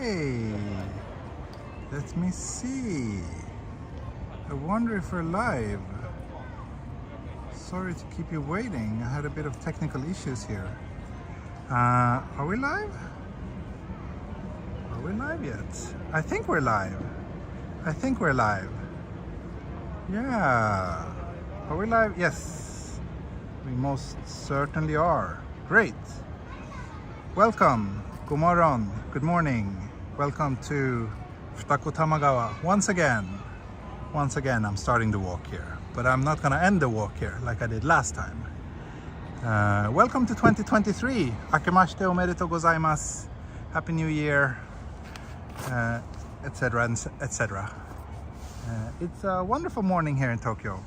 Okay, let me see. I wonder if we're live. Sorry to keep you waiting. I had a bit of technical issues here. Are we live? Are we live yet? I think we're live. I think we're live. Yeah. Are we live? Yes. We most certainly are. Great. Welcome. Gomoron. Good morning. Welcome to Futakotamagawa. Once again, I'm starting the walk here. But I'm not going to end the walk here like I did last time. Welcome to 2023. Akemashite omedetou gozaimasu. Happy New Year. Etc. etc. It's a wonderful morning here in Tokyo.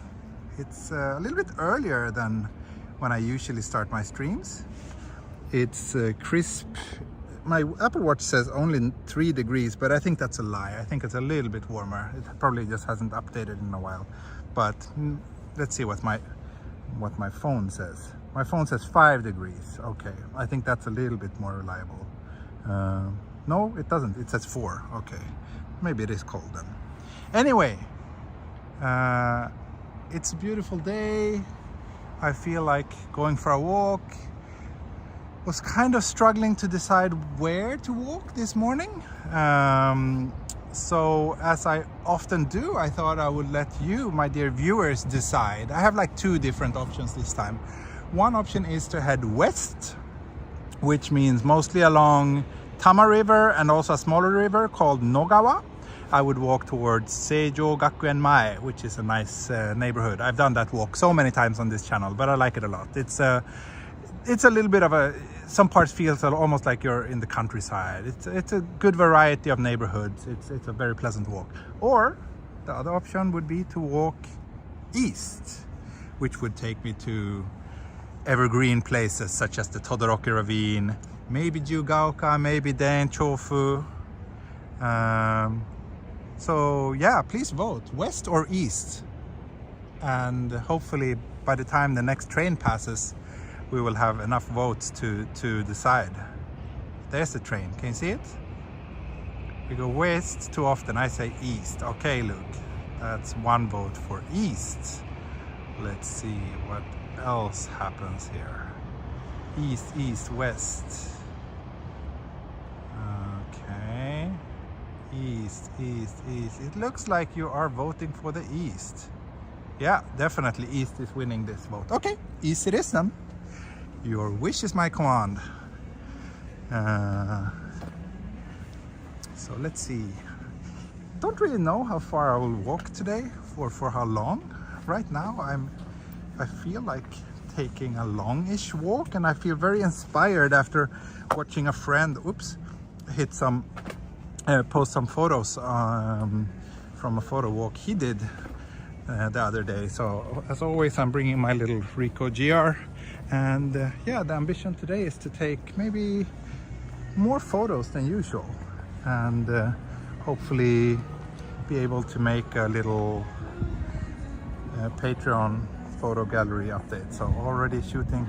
It's a little bit earlier than when I usually start my streams. It's crisp. My Apple Watch says only 3 degrees, but I think that's a lie. I think it's a little bit warmer. It probably just hasn't updated in a while. But let's see what my phone says. My phone says 5 degrees. Okay, I think that's a little bit more reliable. No, it doesn't. It says 4. Okay, maybe it is cold then. Anyway, it's a beautiful day. I feel like going for a walk. Was kind of struggling to decide where to walk this morning. So as I often do, I thought I would let you, my dear viewers, decide. I have like 2 different options this time. One option is to head west, which means mostly along Tama River and also a smaller river called Nogawa. I would walk towards Seijo Gakuen Mae, which is a nice neighborhood. I've done that walk so many times on this channel, but I like it a lot. It's a little bit of a, some parts feels almost like you're in the countryside. It's a good variety of neighborhoods. It's a very pleasant walk. Or the other option would be to walk east, which would take me to evergreen places such as the Todoroki Ravine, maybe Jiyugaoka, maybe Denchofu. So yeah, please vote, west or east. And hopefully by the time the next train passes, we will have enough votes to decide. There's the train, can you see it? We go west too often, I say east. Okay, Luke, that's 1 vote for east. Let's see what else happens here. East, east, west. Okay, east, east, east. It looks like you are voting for the east. Yeah, definitely east is winning this vote. Okay, east it is then. Your wish is my command. So let's see. Don't really know how far I will walk today or for how long. Right now I feel like taking a long-ish walk, and I feel very inspired after watching a friend post some photos from a photo walk he did the other day. So as always, I'm bringing my little Ricoh GR. And yeah, the ambition today is to take maybe more photos than usual, and hopefully be able to make a little Patreon photo gallery update. So already shooting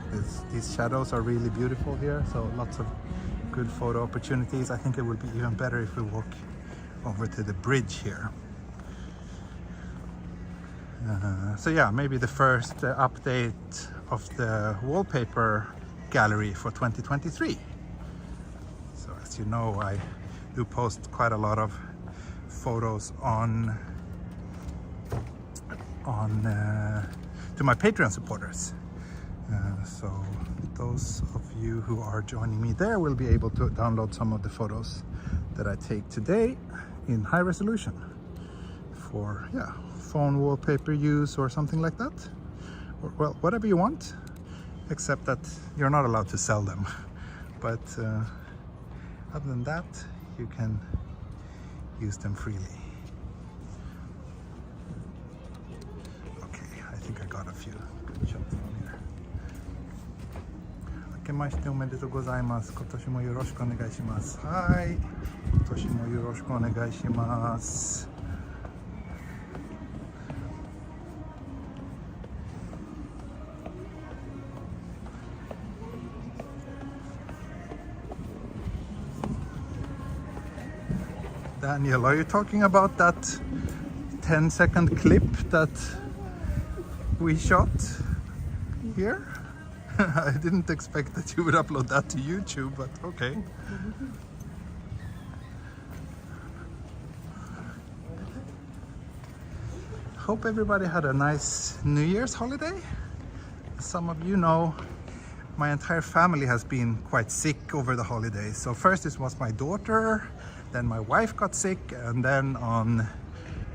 these shadows are really beautiful here, so lots of good photo opportunities. I think it would be even better if we walk over to the bridge here. So yeah, maybe the first update of the wallpaper gallery for 2023. So as you know, I do post quite a lot of photos to my Patreon supporters. So those of you who are joining me there will be able to download some of the photos that I take today in high resolution for phone wallpaper use or something like that, or well, whatever you want, except that you're not allowed to sell them. But other than that, you can use them freely. Okay, I think I got a few good shots on here. Akemashite omedetou gozaimasu. Kotoshi mo yoroshiku onegai shimasu. Hai. Kotoshi mo yoroshiku onegai shimasu. Daniel, are you talking about that 10-second clip that we shot here? I didn't expect that you would upload that to YouTube, but okay. Hope everybody had a nice New Year's holiday. As some of you know, my entire family has been quite sick over the holidays. So first it was my daughter, then my wife got sick, and then on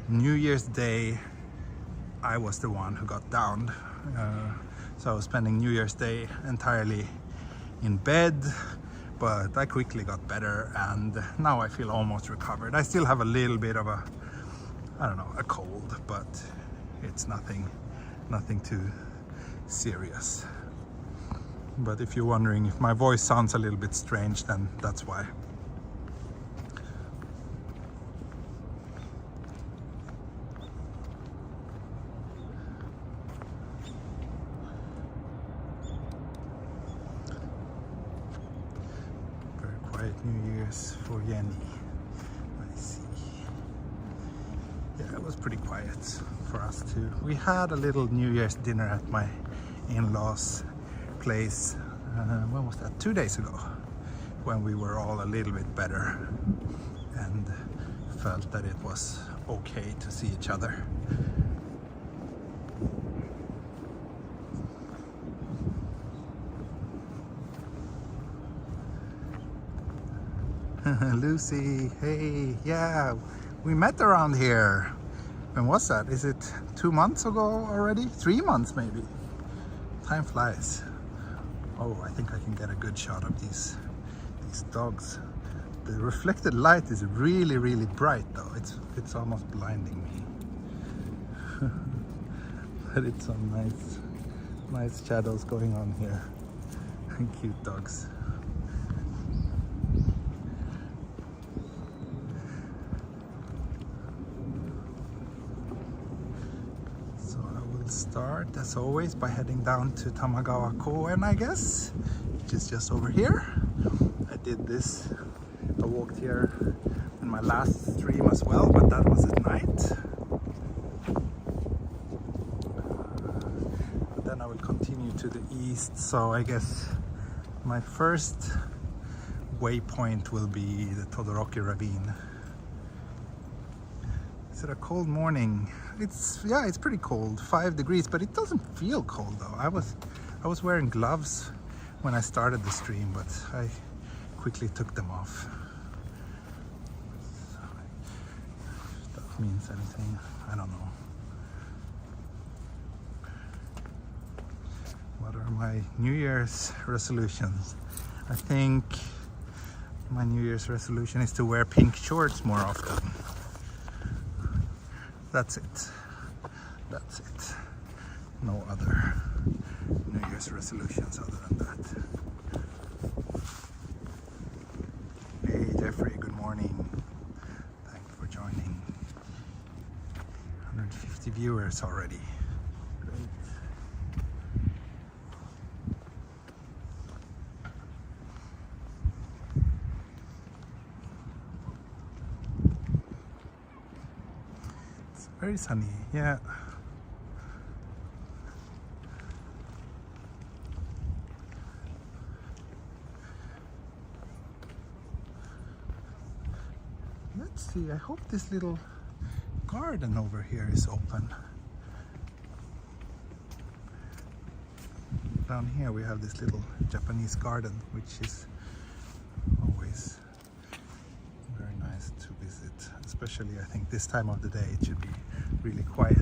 New Year's Day I was the one who got down. So I was spending New Year's Day entirely in bed, but I quickly got better and now I feel almost recovered. I still have a little bit of a cold, but it's nothing too serious. But if you're wondering if my voice sounds a little bit strange, then that's why. Very quiet New Year's for Jenny. I see. Yeah, it was pretty quiet for us too. We had a little New Year's dinner at my in-laws' place. When was that? 2 days ago, when we were all a little bit better and felt that it was okay to see each other. Lucy, hey, yeah, we met around here. When was that? Is it 2 months ago already? 3 months maybe. Time flies. Oh, I think I can get a good shot of these dogs. The reflected light is really, really bright though. It's almost blinding me. But it's some nice shadows going on here. Cute dogs. Start as always by heading down to Tamagawa Koen, I guess, which is just over here. I did this, I walked here in my last stream as well, but that was at night. But then I will continue to the east, so I guess my first waypoint will be the Todoroki Ravine. Is it a cold morning? It's pretty cold, 5 degrees, but it doesn't feel cold though. I was wearing gloves when I started the stream, but I quickly took them off. So, if that means anything, I don't know. What are my New Year's resolutions? I think my New Year's resolution is to wear pink shorts more often. That's it. That's it. No other New Year's resolutions other than that. Hey Jeffrey, good morning. Thank you for joining. 150 viewers already. Great. Very sunny, yeah. Let's see, I hope this little garden over here is open. Down here we have this little Japanese garden, which is always very nice to visit. Especially I think this time of the day it should be really quiet.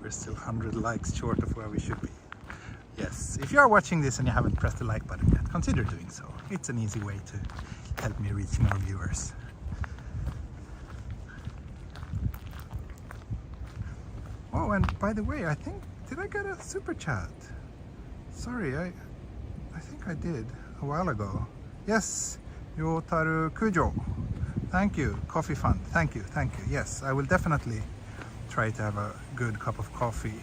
We're still 100 likes short of where we should be. Yes, if you are watching this and you haven't pressed the like button yet, consider doing so. It's an easy way to help me reach more viewers. Oh, and by the way, I think, did I get a super chat? Sorry, I think I did a while ago. Yes, Yotaru Kujo. Thank you. Coffee Fund. Thank you. Yes, I will definitely try to have a good cup of coffee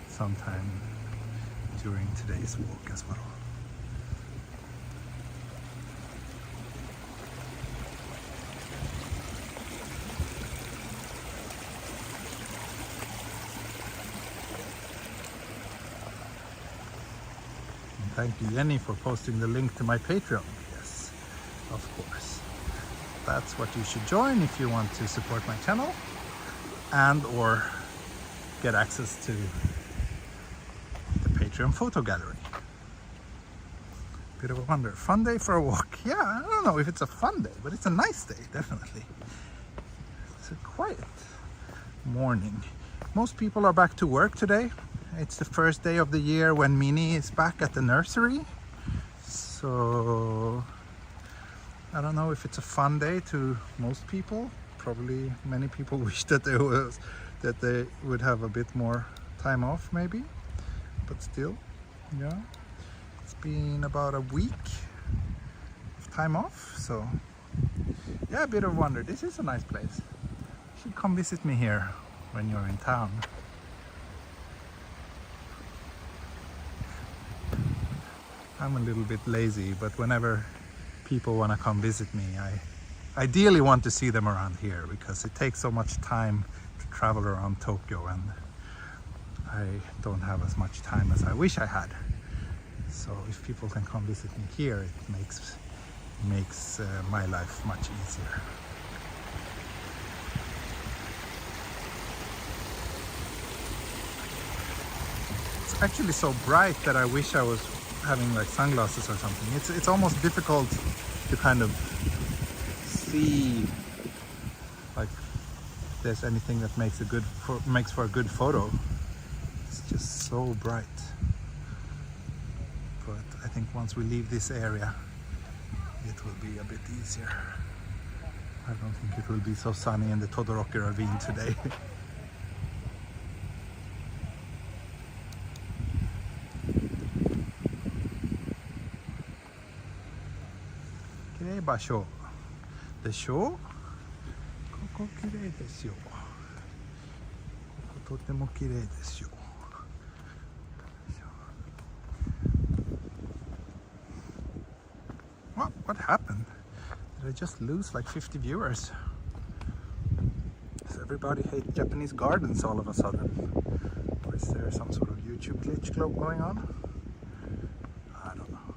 sometime during today's walk as well. And thank you, Jenny, for posting the link to my Patreon. Yes, of course. That's what you should join if you want to support my channel and or get access to the Patreon photo gallery. Bit of a wonder. Fun day for a walk. Yeah, I don't know if it's a fun day, but it's a nice day, definitely. It's a quiet morning. Most people are back to work today. It's the first day of the year when Minnie is back at the nursery. So I don't know if it's a fun day to most people. Probably many people wish that they would have a bit more time off maybe, but still, yeah, it's been about a week of time off, so yeah, a bit of wonder. This is a nice place. You should come visit me here when you're in town. I'm a little bit lazy, but whenever people want to come visit me, I ideally want to see them around here because it takes so much time to travel around Tokyo and I don't have as much time as I wish I had. So if people can come visit me here, it makes my life much easier. It's actually so bright that I wish I was having like sunglasses or something. It's almost difficult to kind of see like if there's anything that makes for a good photo. It's just so bright. But I think once we leave this area, it will be a bit easier. I don't think it will be so sunny in the Todoroki ravine today. Kirei basho. Desho? Koko kirei desu yo. Koko totemo kirei desu yo. What happened? Did I just lose like 50 viewers? Does everybody hate Japanese gardens all of a sudden? Or is there some sort of YouTube glitch going on? I don't know.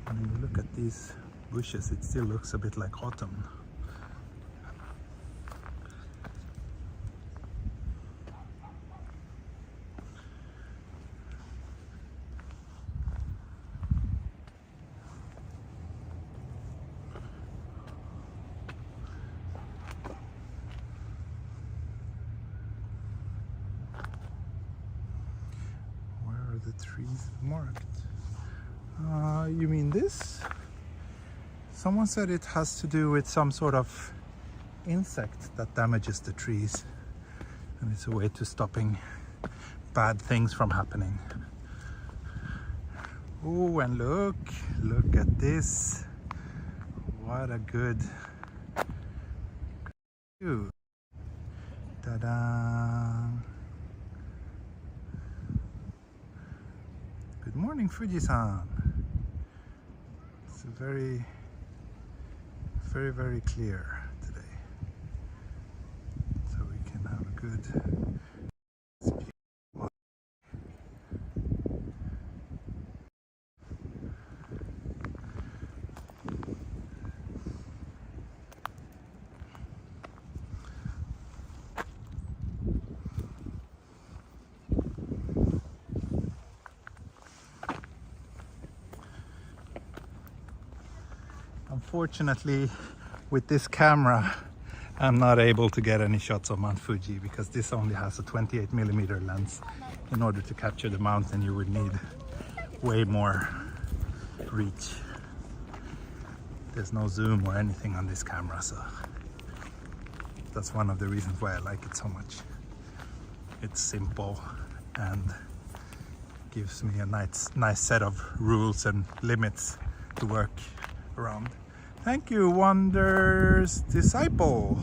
When you look at these bushes, it still looks a bit like autumn. The trees marked. You mean this? Someone said it has to do with some sort of insect that damages the trees, and it's a way to stopping bad things from happening. Oh, and look at this. What a good view. Ta-da! Good morning, Fuji-san. It's very, very, very clear today, so we can have a good. Unfortunately, with this camera, I'm not able to get any shots of Mount Fuji because this only has a 28mm lens. In order to capture the mountain, you would need way more reach. There's no zoom or anything on this camera, so that's one of the reasons why I like it so much. It's simple and gives me a nice set of rules and limits to work around. Thank you, Wonder's Disciple.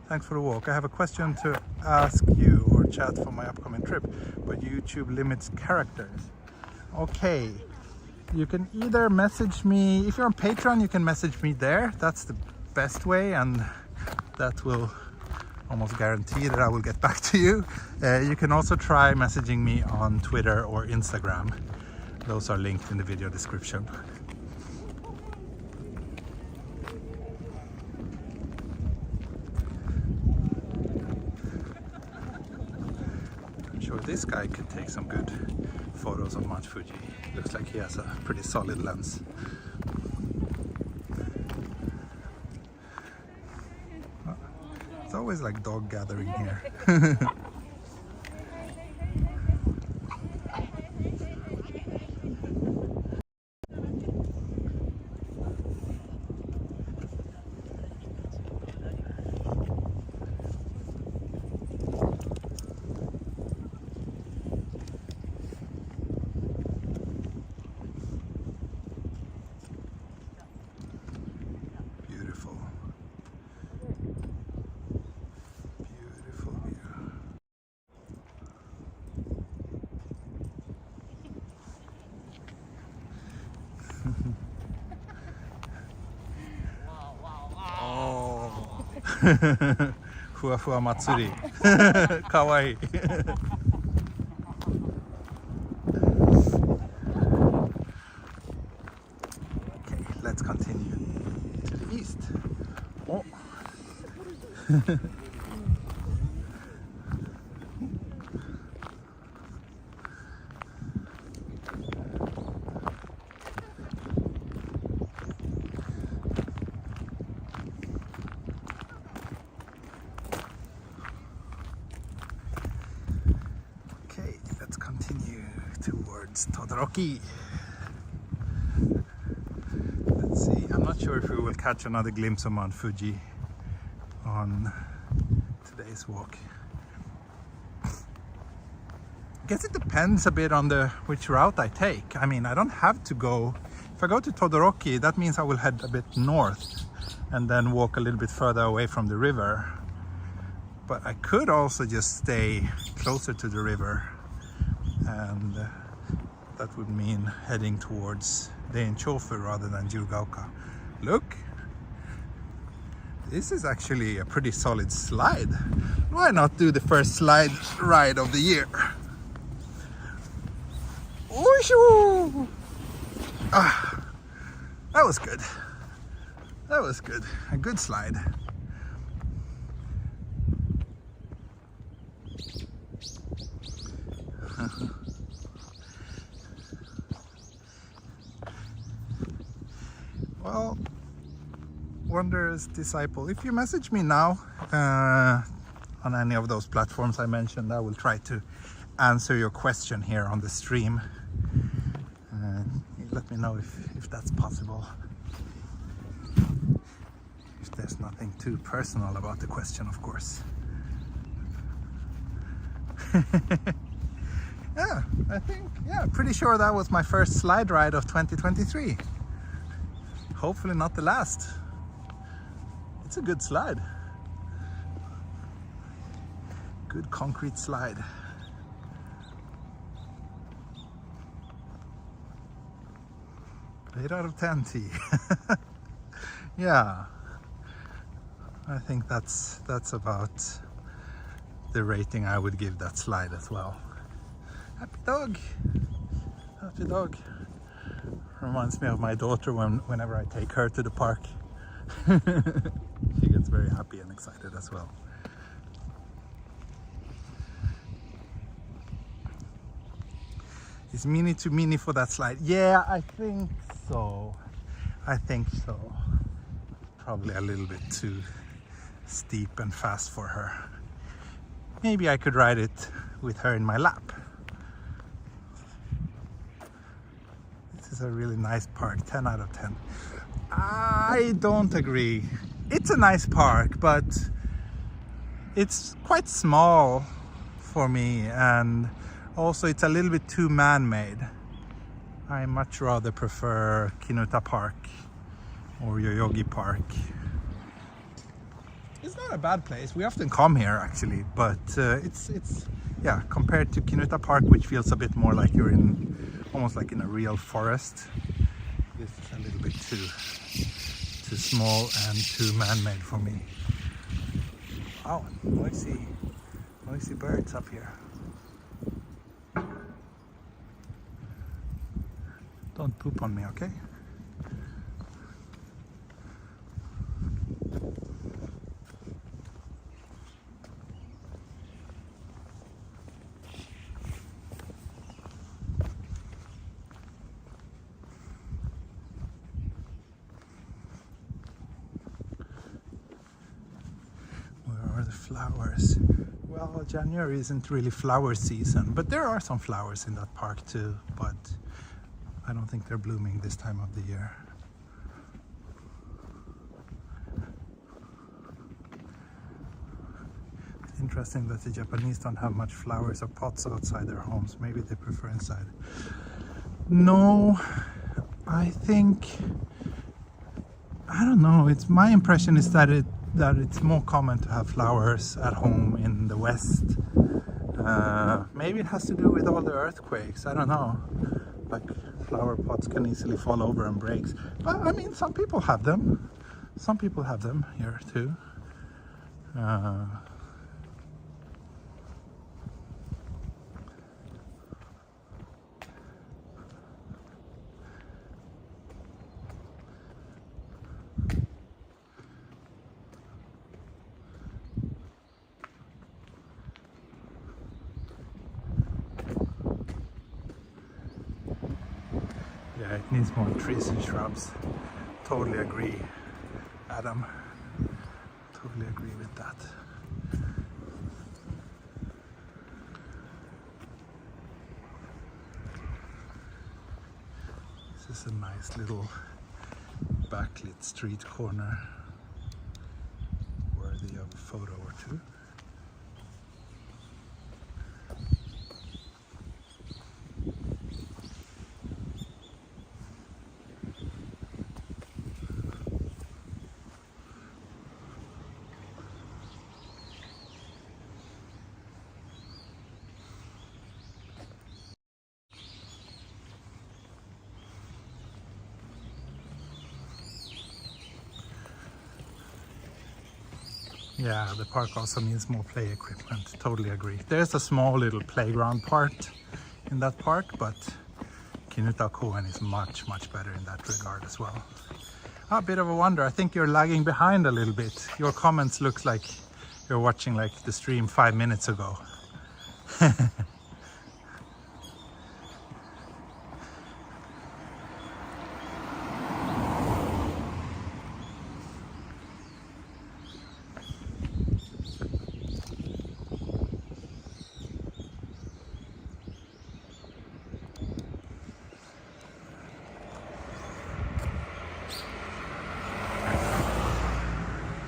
Thanks for the walk. I have a question to ask you or chat for my upcoming trip, but YouTube limits characters. Okay, you can either message me, if you're on Patreon, you can message me there. That's the best way, and that will almost guarantee that I will get back to you. You can also try messaging me on Twitter or Instagram. Those are linked in the video description. I'm sure this guy could take some good photos of Mount Fuji. Looks like he has a pretty solid lens. It's always like dog gathering here. Fua Fua Matsuri. Kawaii. Okay, let's continue to the east. Oh. Towards Todoroki. Let's see, I'm not sure if we will catch another glimpse of Mount Fuji on today's walk. I guess it depends a bit on which route I take. I mean, I don't have to go, if I go to Todoroki, that means I will head a bit north and then walk a little bit further away from the river. But I could also just stay closer to the river, and that would mean heading towards Dainchofu rather than Jiyugaoka. Look, this is actually a pretty solid slide. Why not do the first slide ride of the year? Ooshu! Ah, that was good. That was good. A good slide. Well, Wanderer's Disciple, if you message me now on any of those platforms I mentioned, I will try to answer your question here on the stream. Let me know if that's possible. If there's nothing too personal about the question, of course. Yeah, pretty sure that was my first slide ride of 2023. Hopefully not the last. It's a good slide. Good concrete slide. Eight out of 10 T. Yeah, I think that's about the rating I would give that slide as well. Happy dog. Happy dog. Reminds me of my daughter whenever I take her to the park. She gets very happy and excited as well. Is mini too mini for that slide? Yeah, I think so. I think so. Probably a little bit too steep and fast for her. Maybe I could ride it with her in my lap. This is a really nice park, 10 out of 10. I don't agree. It's a nice park, but it's quite small for me, and also it's a little bit too man-made. I much rather prefer Kinuta Park or Yoyogi Park. It's not a bad place. We often come here actually, but it's yeah, compared to Kinuta Park, which feels a bit more like you're in almost like in a real forest. This is a little bit too small and too man-made for me. Wow, noisy birds up here. Don't poop on me, okay? Where are the flowers? Well, January isn't really flower season, but there are some flowers in that park too, but I don't think they're blooming this time of the year. It's interesting that the Japanese don't have much flowers or pots outside their homes. Maybe they prefer inside. No, I think, I don't know, it's my impression is that it's more common to have flowers at home in the West. Maybe it has to do with all the earthquakes, I don't know. Like flower pots can easily fall over and break. But I mean, some people have them. Some people have them here too. Yeah, it needs more trees and shrubs. Totally agree, Adam. Totally agree with that. This is a nice little backlit street corner, worthy of a photo or two. Yeah, the park also needs more play equipment. Totally agree. There's a small little playground part in that park, but Kinutakoen is much better in that regard as well. A bit of a wonder. I think you're lagging behind a little bit. Your comments looks like you're watching like the stream 5 minutes ago.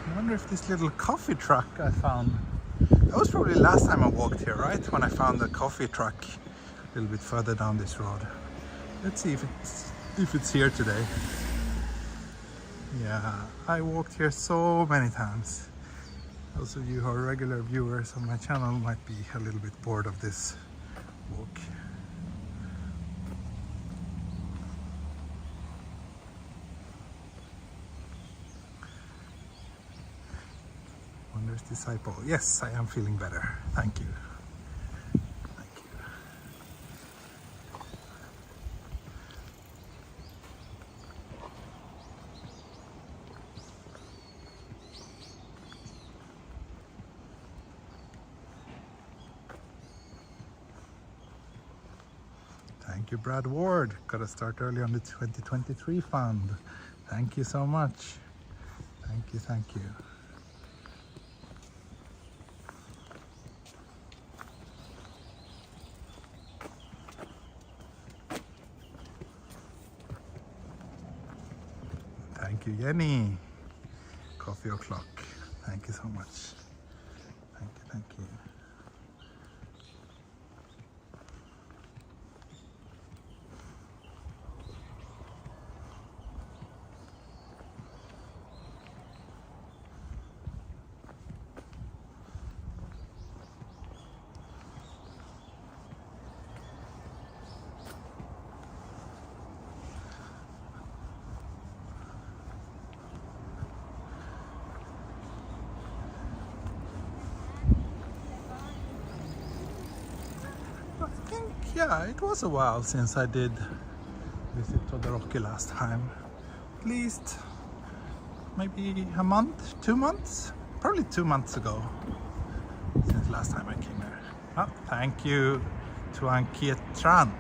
I wonder if this little coffee truck I found, that was probably the last time I walked here, right? When I found the coffee truck a little bit further down this road. Let's see if it's here today. Yeah, I walked here so many times. Those of you who are regular viewers on my channel might be a little bit bored of this walk. Wonders disciple. Yes, I am feeling better. Thank you. Thank you. Thank you, Brad Ward. Got to start early on the 2023 fund. Thank you so much. Thank you, thank you. Thank you, Jenny. Coffee o'clock. Thank you so much. Thank you, thank you. yeah, it was a while since I did visit Todoroki last time. At least maybe a month, 2 months? Probably 2 months ago since last time I came here. Oh, thank you to Ankietran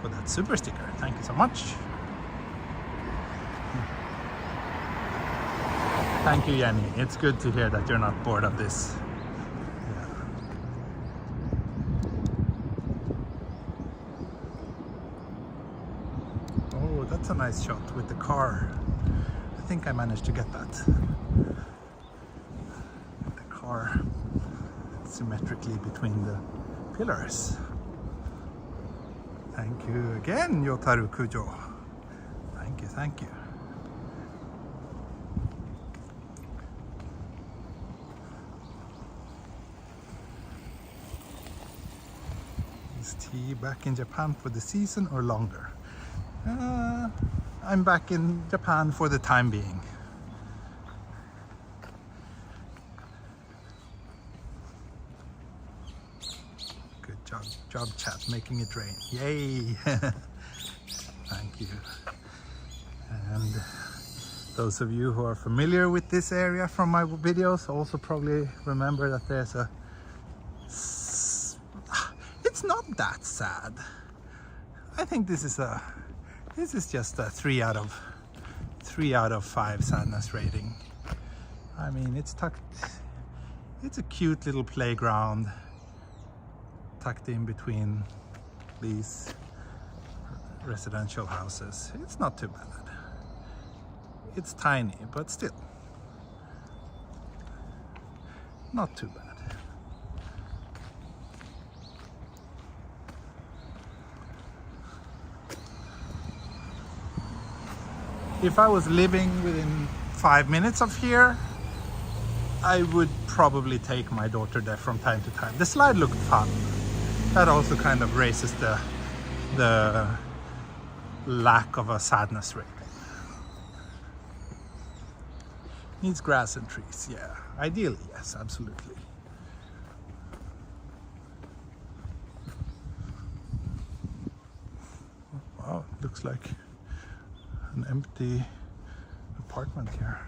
for that super sticker. Thank you so much. Thank you, Jenny. It's good to hear that you're not bored of this. Yeah. Oh, that's a nice shot with the car. I think I managed to get that. The car symmetrically between the pillars. Thank you again, Yotaru Kujo. Thank you, thank you. Is T back in Japan for the season or longer? I'm back in Japan for the time being. Good job chat, making it rain. Yay! Thank you. And those of you who are familiar with this area from my videos also probably remember that there's a... It's not that sad. I think this is just a 3 out of 5 sadness rating. I mean, it's a cute little playground tucked in between these residential houses. It's not too bad. It's tiny, but still not too bad. If I was living within 5 minutes of here, I would probably take my daughter there from time to time. The slide looked fun. That also kind of raises the lack of a sadness rating. Needs grass and trees, yeah. Ideally, yes, absolutely. Wow, looks like an empty apartment here.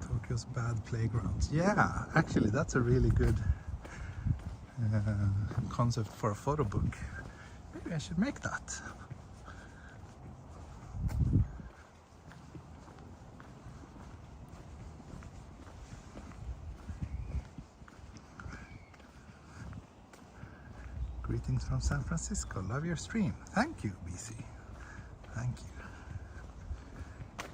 Tokyo's bad playgrounds. Yeah, actually that's a really good concept for a photo book. Maybe I should make that. Greetings from San Francisco. Love your stream. Thank you, BC. Thank you.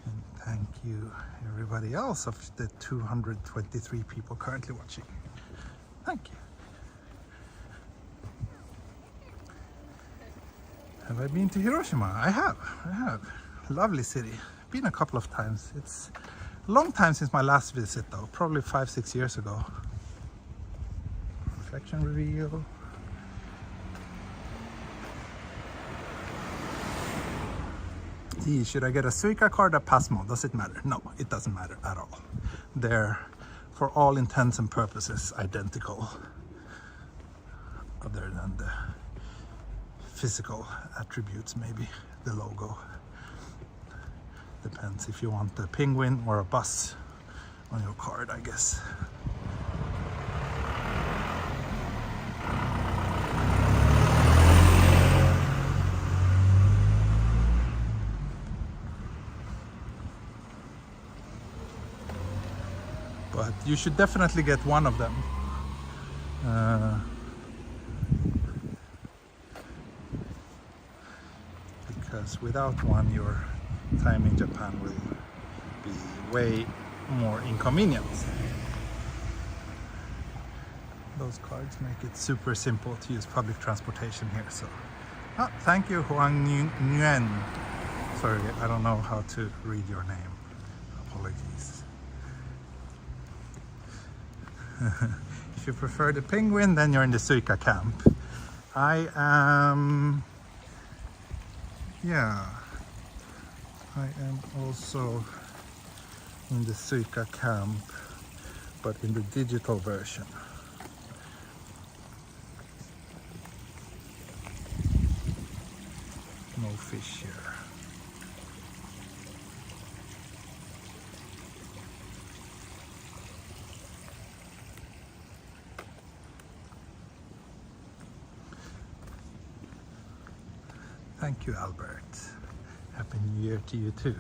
And thank you, everybody else of the 223 people currently watching. Thank you. Have I been to Hiroshima? I have. Lovely city. Been a couple of times. It's a long time since my last visit though. Probably 5-6 years ago. Reflection reveal. Should I get a Suica card or Pasmo? Does it matter? No, it doesn't matter at all. They're, for all intents and purposes, identical. Other than the physical attributes, maybe. The logo. Depends if you want a penguin or a bus on your card, I guess. But you should definitely get one of them. Because without one, your time in Japan will be way more inconvenient. Those cards make it super simple to use public transportation here. So, thank you, Huang Nguyen. Sorry, I don't know how to read your name. Apologies. If you prefer the penguin, then you're in the Suica camp. I am, yeah, I am also in the Suica camp, but in the digital version. No fish here. Thank you, Albert. Happy New Year to you too.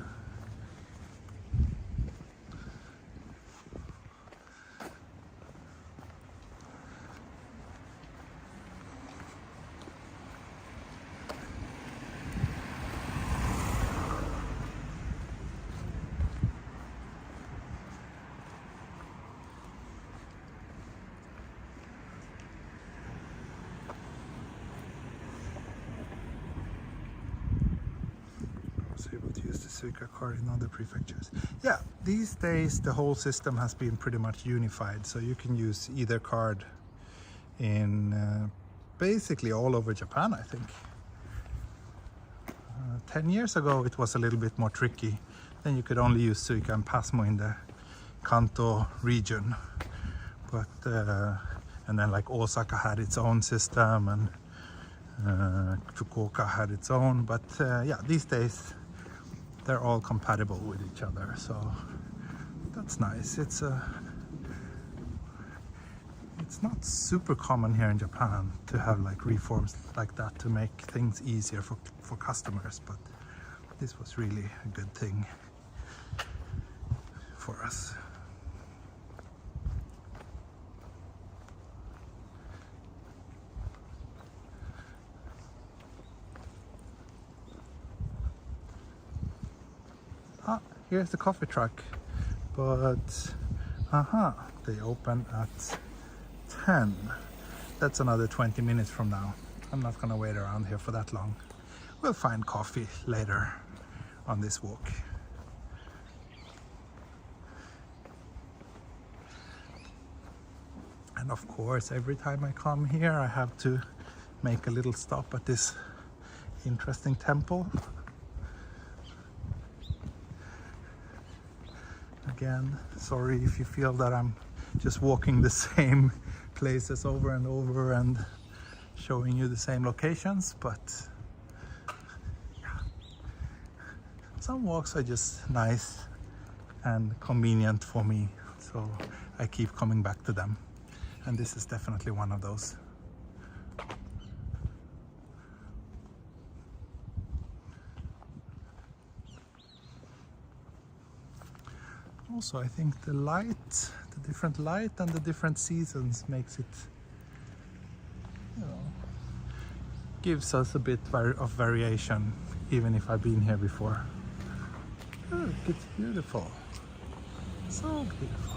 Able to use the Suica card in other prefectures. Yeah, these days the whole system has been pretty much unified, so you can use either card in basically all over Japan, I think. 10 years ago it was a little bit more tricky. Then you could only use Suica and Pasmo in the Kanto region, but and then like Osaka had its own system, and Fukuoka had its own, but yeah, these days they're all compatible with each other, so that's nice. It's not super common here in Japan to have like reforms like that to make things easier for customers, but this was really a good thing for us. Ah, here's the coffee truck, but they open at 10. That's another 20 minutes from now. I'm not gonna wait around here for that long. We'll find coffee later on this walk. And of course, every time I come here, I have to make a little stop at this interesting temple. Again, sorry if you feel that I'm just walking the same places over and over and showing you the same locations, but yeah. Some walks are just nice and convenient for me, so I keep coming back to them, and this is definitely one of those. Also, I think the light, the different light and the different seasons makes it, you know, gives us a bit of variation, even if I've been here before. Look, it's beautiful. So beautiful.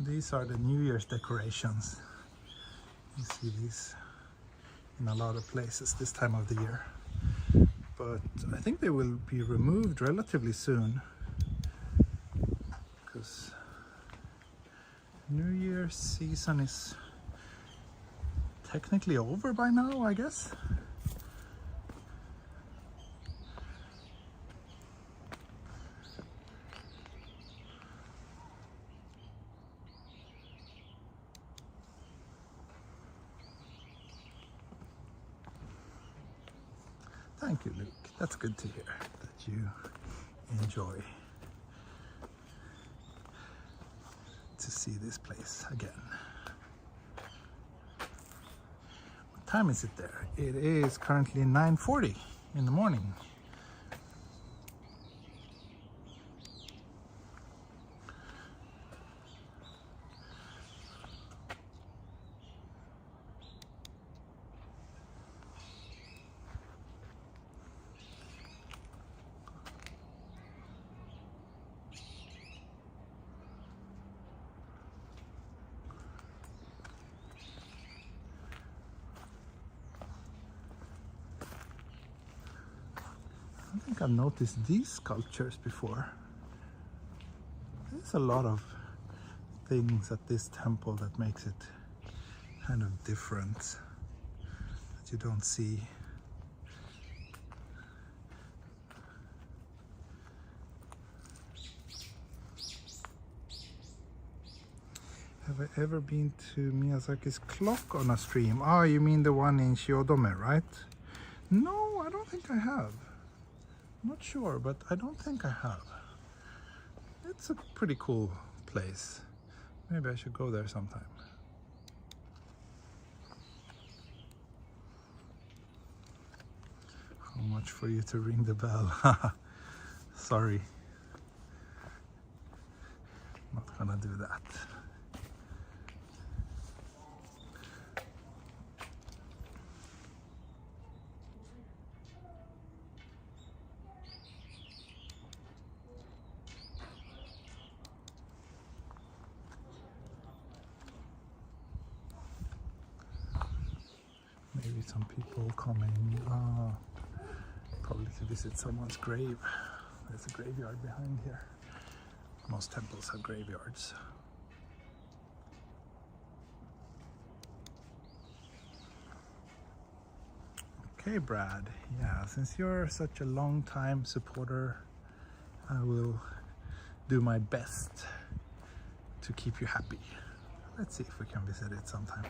These are the New Year's decorations. You see these in a lot of places this time of the year. But I think they will be removed relatively soon, because New Year's season is technically over by now, I guess. Thank you, Luke. That's good to hear that you enjoy to see this place again. What time is it there? It is currently 9:40 in the morning. think I've noticed these sculptures before. There's a lot of things at this temple that makes it kind of different that you don't see. Have I ever been to Miyazaki's clock on a stream? Oh, you mean the one in Shiodome, right? No, I don't think I have. I'm not sure, but I don't think I have. It's a pretty cool place. Maybe I should go there sometime. How much for you to ring the bell? Sorry. Not gonna do that. Maybe some people coming probably to visit someone's grave. There's a graveyard behind here. Most temples have graveyards. Okay, Brad. Yeah, since you're such a long time supporter, I will do my best to keep you happy. Let's see if we can visit it sometime.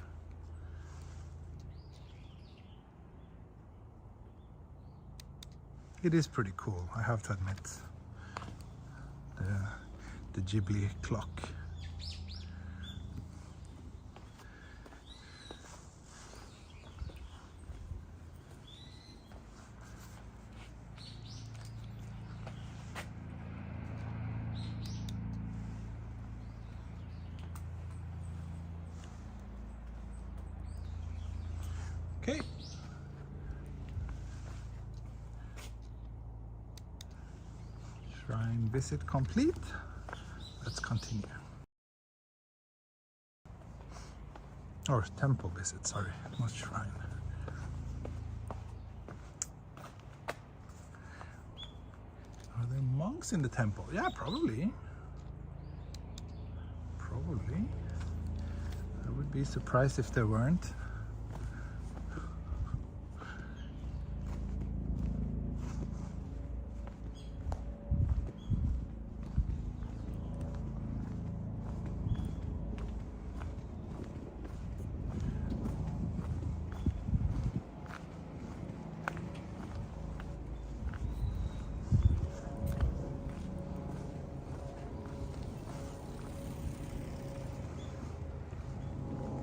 It is pretty cool, I have to admit. The Ghibli clock. Okay. Shrine visit complete. Let's continue. Or temple visit, sorry, not shrine. Are there monks in the temple? Yeah, probably. Probably. I would be surprised if there weren't.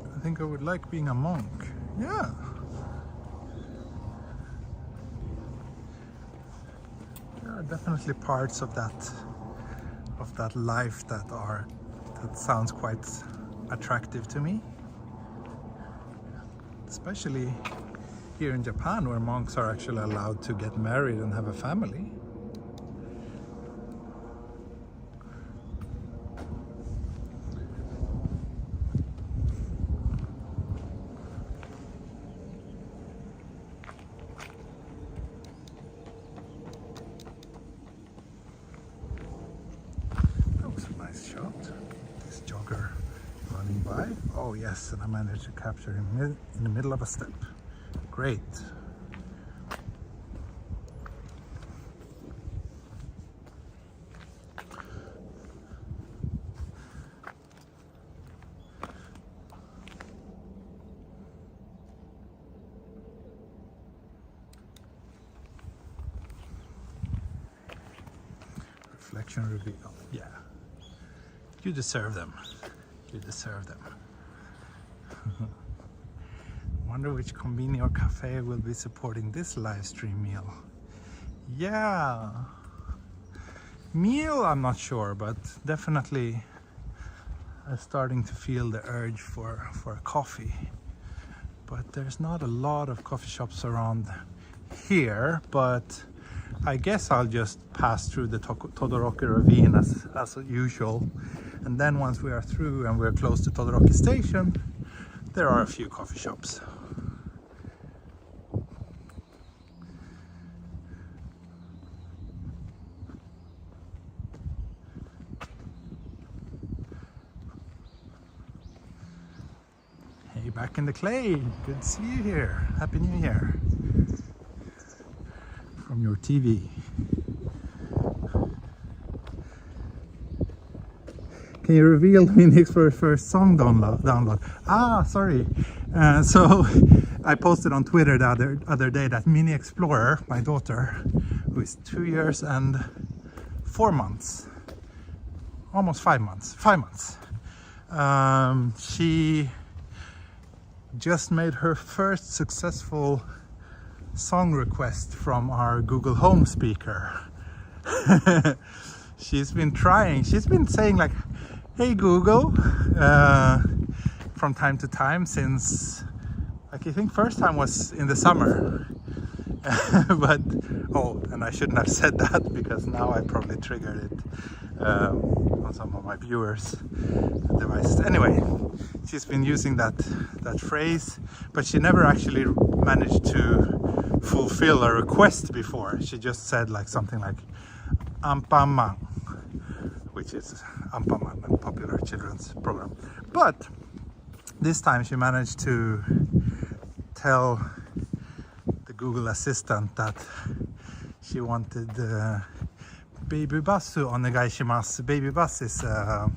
I think I would like being a monk. Yeah. There are definitely parts of that life that sounds quite attractive to me. Especially here in Japan, where monks are actually allowed to get married and have a family. Shot. This jogger running by. Oh yes, and I managed to capture him in the middle of a step. Great. Reflection reveal. Yeah. You deserve them. You deserve them. Wonder which convenience or cafe will be supporting this live stream meal. Yeah. Meal, I'm not sure, but definitely I'm starting to feel the urge for a coffee. But there's not a lot of coffee shops around here, but I guess I'll just pass through the Todoroki ravine as usual. And then once we are through and we're close to Todoroki station, there are a few coffee shops. back in the clay. Good to see you here. Happy New Year. From your TV. Can you reveal Mini Explorer's first song download? Ah, sorry. So I posted on Twitter the other day that Mini Explorer, my daughter, who is 2 years and 4 months, almost 5 months, she just made her first successful song request from our Google Home speaker. She's been saying like, "Hey Google," from time to time since, like, I think first time was in the summer. But, oh, and I shouldn't have said that because now I probably triggered it on some of my viewers' devices. Anyway, she's been using that phrase, but she never actually managed to fulfill a request before. She just said like something like Ampaman, which is Ampaman, a popular children's program. But this time she managed to tell the Google Assistant that she wanted Baby Basu onegai shimasu. Baby Bus is a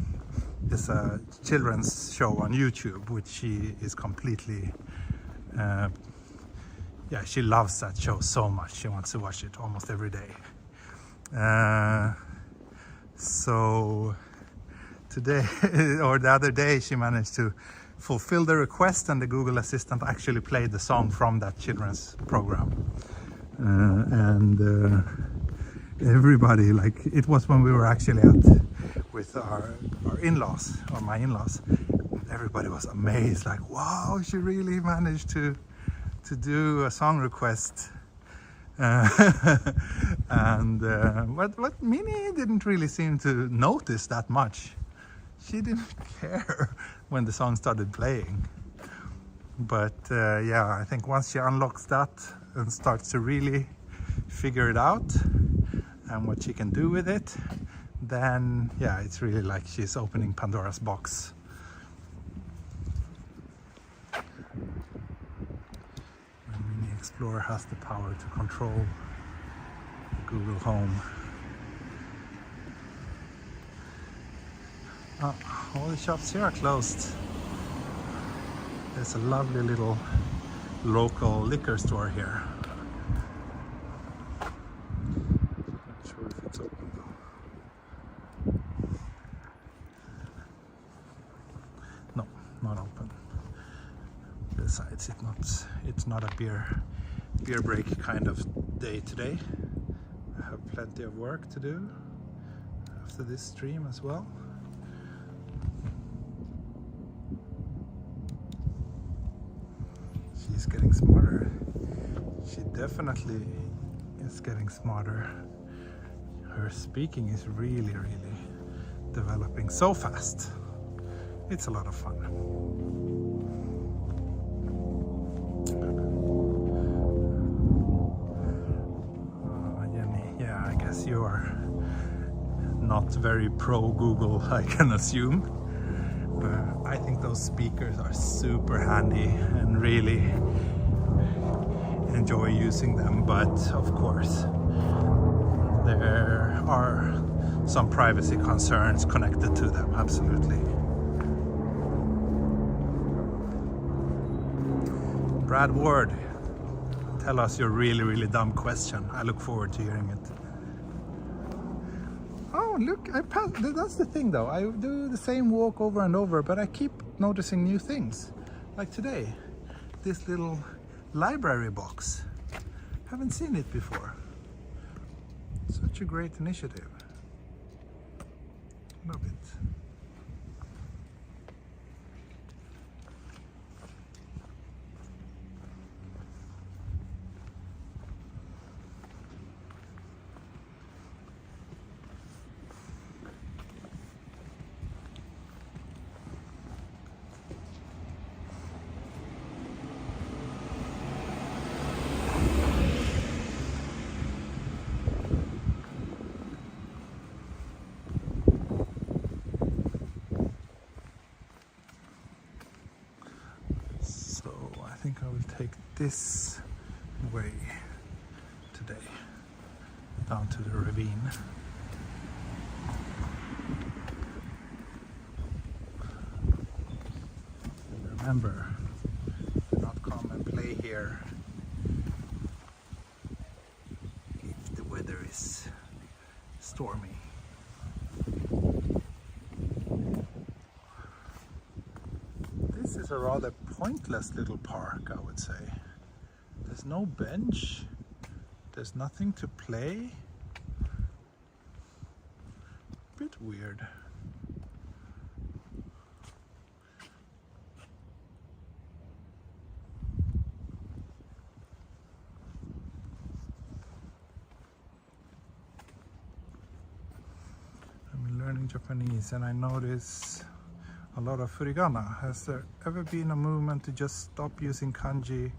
children's show on YouTube, which she is completely yeah, she loves that show so much. She wants to watch it almost every day. So today or the other day she managed to fulfill the request, and the Google Assistant actually played the song from that children's program. And everybody, like, it was when we were actually with our in-laws, or my in-laws, everybody was amazed, like, wow, she really managed to do a song request. And but Minnie didn't really seem to notice that much. She didn't care when the song started playing. But yeah, I think once she unlocks that and starts to really figure it out and what she can do with it, then yeah, it's really like she's opening Pandora's box. Mini Explorer has the power to control Google Home. Oh, all the shops here are closed. There's a lovely little local liquor store here. Not sure if it's open though. No, not open. Besides, it's not a beer break kind of day today. I have plenty of work to do after this stream as well. She's getting smarter. She definitely is getting smarter. Her speaking is really developing so fast. It's a lot of fun. Jenny, yeah, I guess you're not very pro Google, I can assume. I think those speakers are super handy and really enjoy using them, but of course there are some privacy concerns connected to them, absolutely. Brad Ward, tell us your really dumb question. I look forward to hearing it. Oh, look, I passed. That's the thing though, I do the same walk over and over, but I keep noticing new things. Like today, this little library box. Haven't seen it before. Such a great initiative. Love it. take this way today, down to the ravine. And remember, do not come and play here if the weather is stormy. This is a rather pointless little park, I would say. There's no bench, there's nothing to play. Bit weird. I'm learning Japanese and I notice a lot of furigana. Has there ever been a movement to just stop using kanji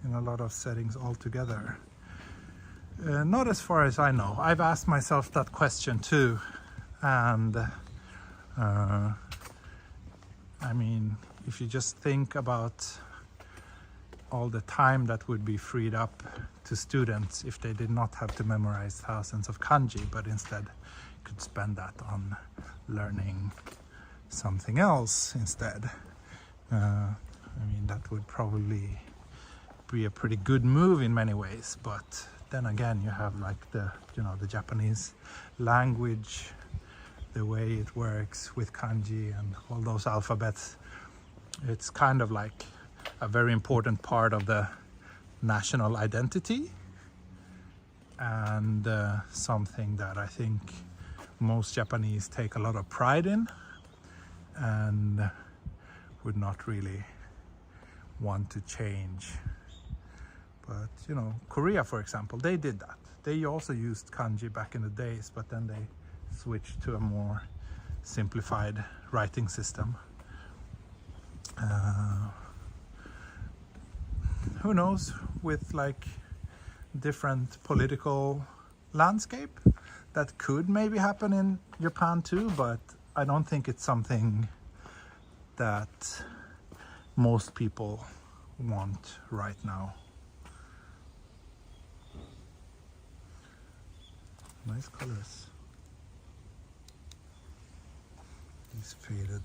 in a lot of settings altogether? Not as far as I know. I've asked myself that question too, and I mean, if you just think about all the time that would be freed up to students if they did not have to memorize thousands of kanji, but instead could spend that on learning something else instead. I mean, that would probably be a pretty good move in many ways, but then again, you have like the Japanese language, the way it works with kanji and all those alphabets. It's kind of like a very important part of the national identity, and something that I think most Japanese take a lot of pride in and would not really want to change. But you know, Korea, for example, they did that. They also used kanji back in the days, but then they switched to a more simplified writing system. Who knows, with like different political landscape, that could maybe happen in Japan too, but I don't think it's something that most people want right now. Nice colors. These faded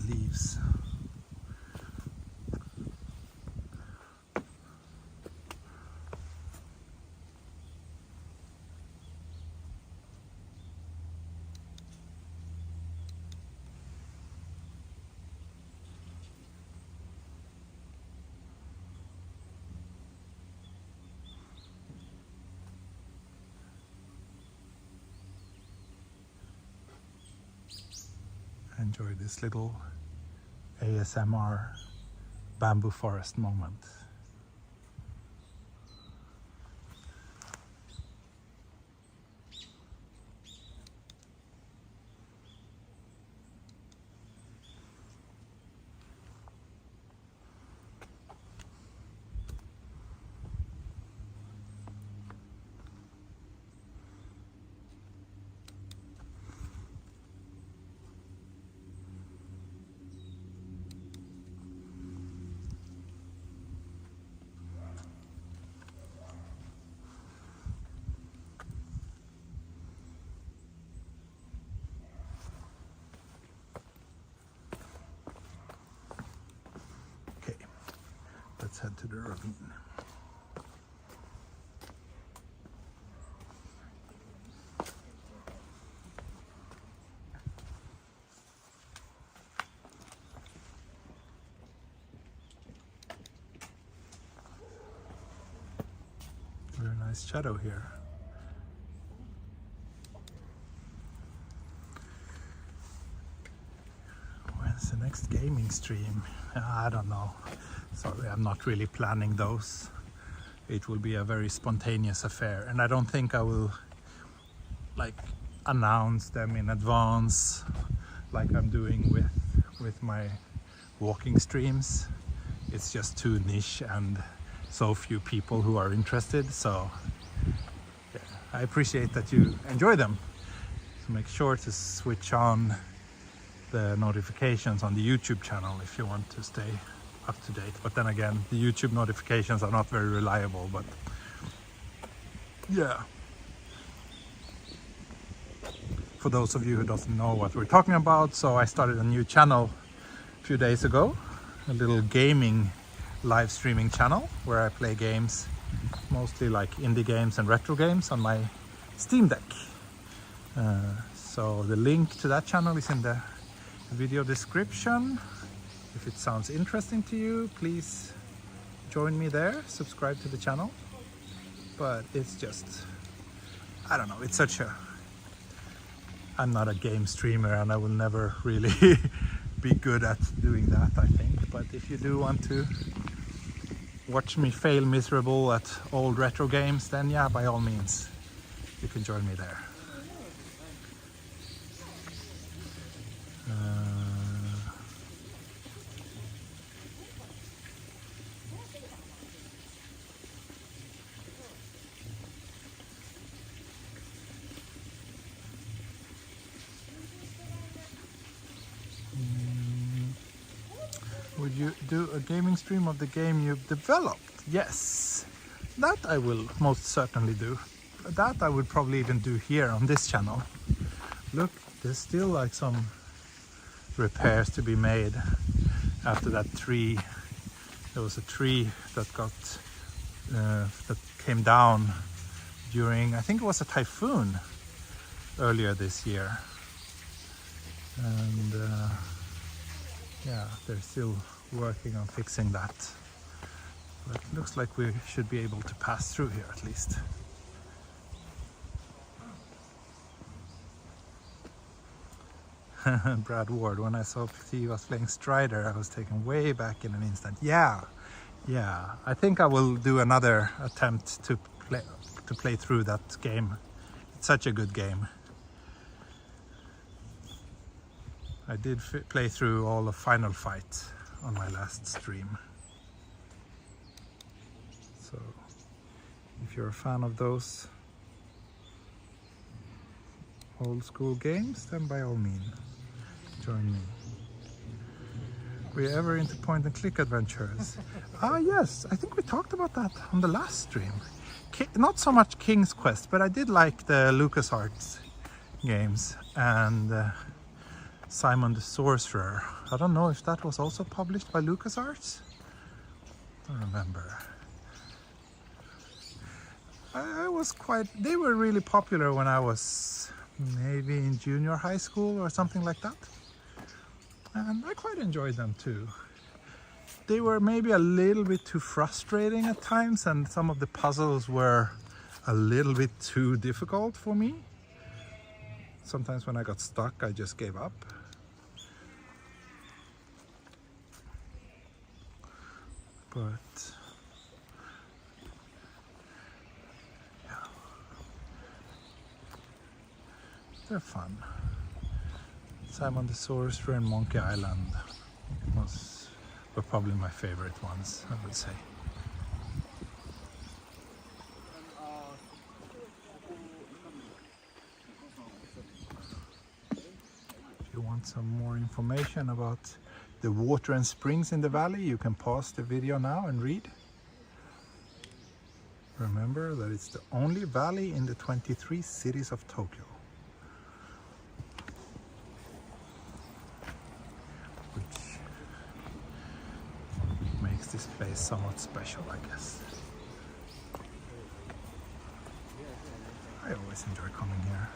leaves. Enjoy this little ASMR bamboo forest moment. Let's head to the ravine. Very nice shadow here. When's the next gaming stream? I don't know. Sorry, I'm not really planning those. It will be a very spontaneous affair, and I don't think I will like announce them in advance like I'm doing with my walking streams. It's just too niche and so few people who are interested, so yeah, I appreciate that you enjoy them. So make sure to switch on the notifications on the YouTube channel if you want to stay up to date. But then again, the YouTube notifications are not very reliable, but yeah. For those of you who don't know what we're talking about, so I started a new channel a few days ago, a little gaming live streaming channel where I play games, mostly like indie games and retro games on my Steam Deck. So the link to that channel is in the video description. If it sounds interesting to you, please join me there, subscribe to the channel. But it's just, I don't know, it's such a, I'm not a game streamer and I will never really be good at doing that, I think. But if you do want to watch me fail miserable at old retro games, then yeah, by all means, you can join me there. Would you do a gaming stream of the game you've developed? Yes, that I will most certainly do. That I would probably even do here on this channel. Look, there's still like some repairs to be made after that tree. There was a tree that got that came down during, I think it was a typhoon earlier this year, and yeah, they're still working on fixing that. But it looks like we should be able to pass through here at least. Brad Ward, when I saw he was playing Strider, I was taken way back in an instant. Yeah, I think I will do another attempt to play through that game. It's such a good game. I did play through all of Final Fight on my last stream. So if you're a fan of those old school games, then by all means join me. Were you ever into point and click adventures? Yes, I think we talked about that on the last stream. Not so much King's Quest, but I did like the LucasArts games and Simon the Sorcerer. I don't know if that was also published by LucasArts. I don't remember. They were really popular when I was maybe in junior high school or something like that. And I quite enjoyed them too. They were maybe a little bit too frustrating at times, and some of the puzzles were a little bit too difficult for me. Sometimes when I got stuck, I just gave up. But yeah, they're fun. Simon the Sorcerer and Monkey Island were probably my favorite ones, I would say. If you want some more information about the water and springs in the valley, you can pause the video now and read. Remember that it's the only valley in the 23 cities of Tokyo. Which makes this place somewhat special, I guess. I always enjoy coming here.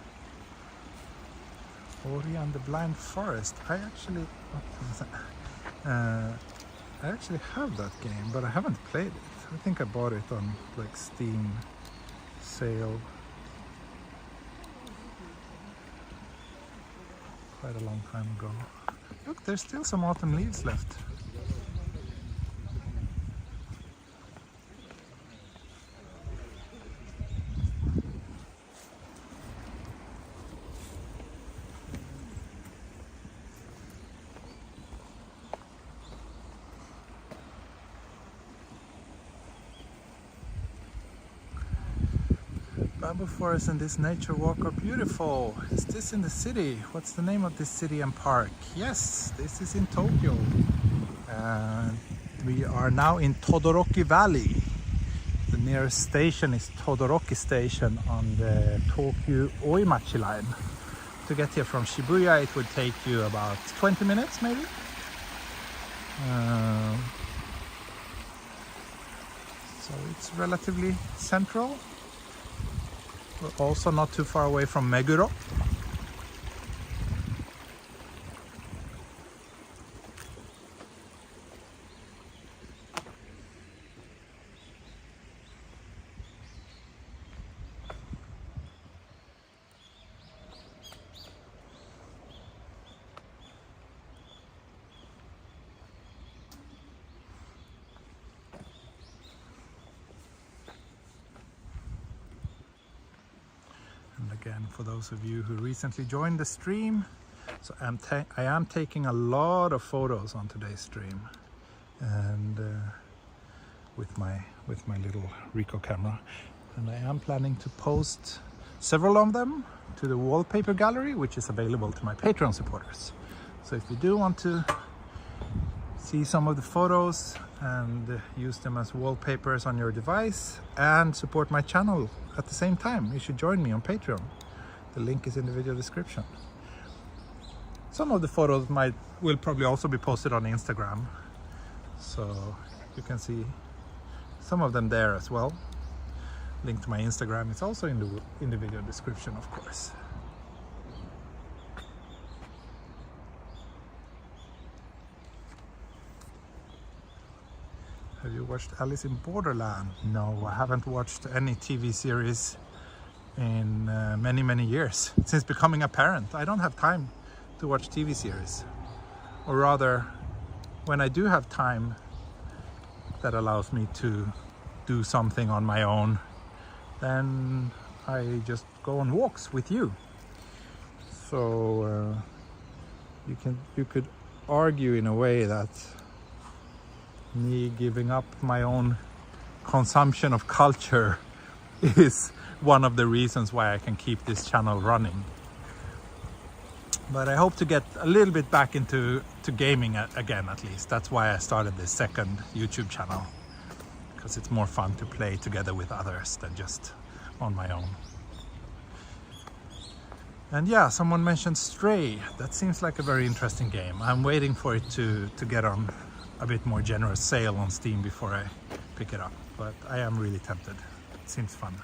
Ori and the Blind Forest. I actually have that game, but I haven't played it. I think I bought it on like Steam sale quite a long time ago. Look, there's still some autumn leaves left. Bamboo forest and this nature walk are beautiful. Is this in the city? What's the name of this city and park? Yes, this is in Tokyo. We are now in Todoroki Valley. The nearest station is Todoroki Station on the Tokyo Oimachi line. To get here from Shibuya it would take you about 20 minutes maybe. So it's relatively central. We're also not too far away from Meguro. Again, for those of you who recently joined the stream, so I am taking a lot of photos on today's stream, and with my little Ricoh camera, and I am planning to post several of them to the wallpaper gallery, which is available to my Patreon supporters. So if you do want to see some of the photos and use them as wallpapers on your device and support my channel at the same time, you should join me on Patreon. The link is in the video description. Some of the photos will probably also be posted on Instagram, so you can see some of them there as well. Link to my Instagram is also in the video description, of course. Have you watched Alice in Borderland? No, I haven't watched any TV series in many years. Since becoming a parent, I don't have time to watch TV series. Or rather, when I do have time that allows me to do something on my own, then I just go on walks with you. So you could argue in a way that me giving up my own consumption of culture is one of the reasons why I can keep this channel running. But I hope to get a little bit back into gaming again, at least. That's why I started this second YouTube channel, because it's more fun to play together with others than just on my own. And yeah, someone mentioned Stray. That seems like a very interesting game. I'm waiting for it to get on a bit more generous sale on Steam before I pick it up, but I am really tempted. It seems fun.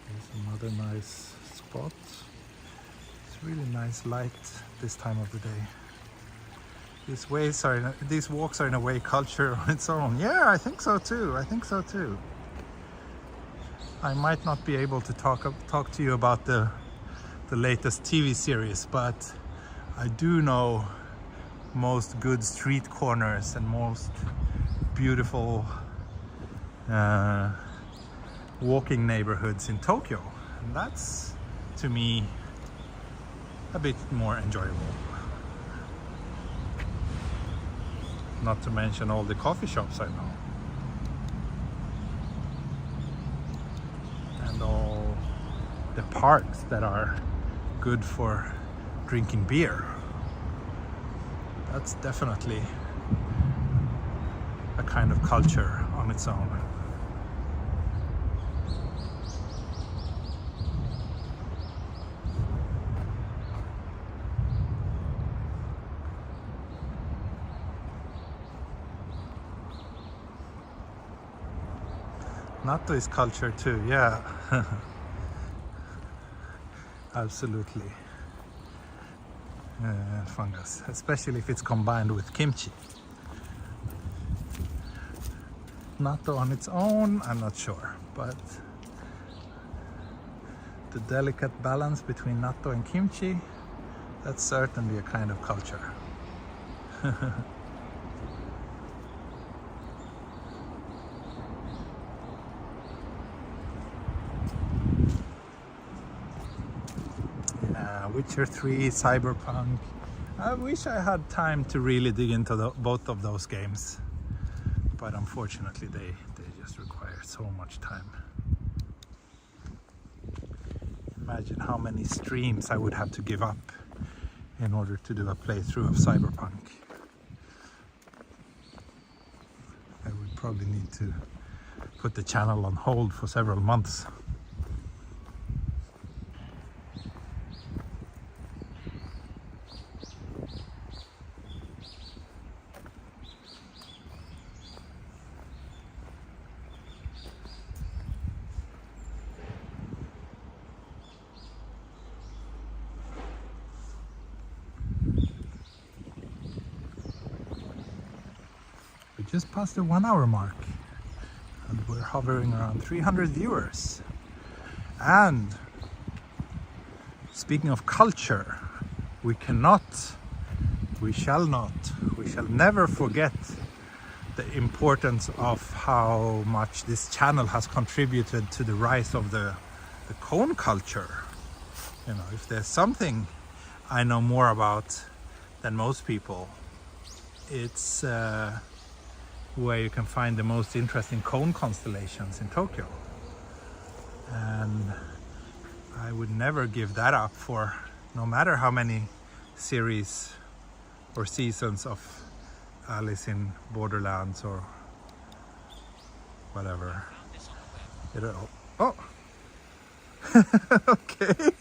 There's another nice spot. It's really nice light this time of the day. These walks are in a way culture on its own. Yeah, I think so too. I might not be able to talk to you about the latest TV series, but I do know most good street corners and most beautiful walking neighborhoods in Tokyo, and that's, to me, a bit more enjoyable. Not to mention all the coffee shops I know. And all the parks that are good for drinking beer. That's definitely a kind of culture on its own. Natto is culture too, yeah. Absolutely. Fungus, especially if it's combined with kimchi. Natto on its own, I'm not sure, but the delicate balance between natto and kimchi, that's certainly a kind of culture. Witcher 3, Cyberpunk. I wish I had time to really dig into both of those games, but unfortunately they just require so much time. imagine how many streams I would have to give up in order to do a playthrough of Cyberpunk. I would probably need to put the channel on hold for several months. We just passed the 1 hour mark and we're hovering around 300 viewers. And speaking of culture, we shall never forget the importance of how much this channel has contributed to the rise of the cone culture. You know, if there's something I know more about than most people, it's where you can find the most interesting cone constellations in Tokyo. And I would never give that up for no matter how many series or seasons of Alice in Borderlands or whatever. Oh! Okay.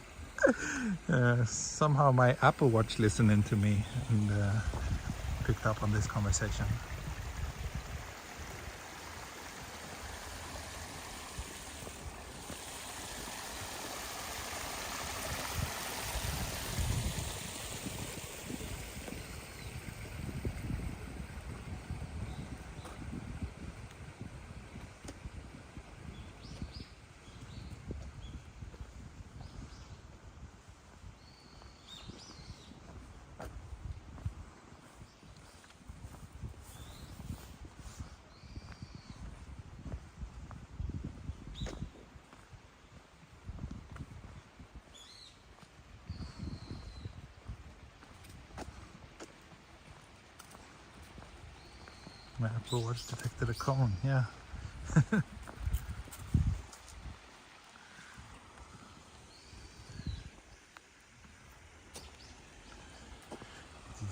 Somehow my Apple Watch listened in to me and picked up on this conversation. My Apple Watch detected a cone, yeah. Did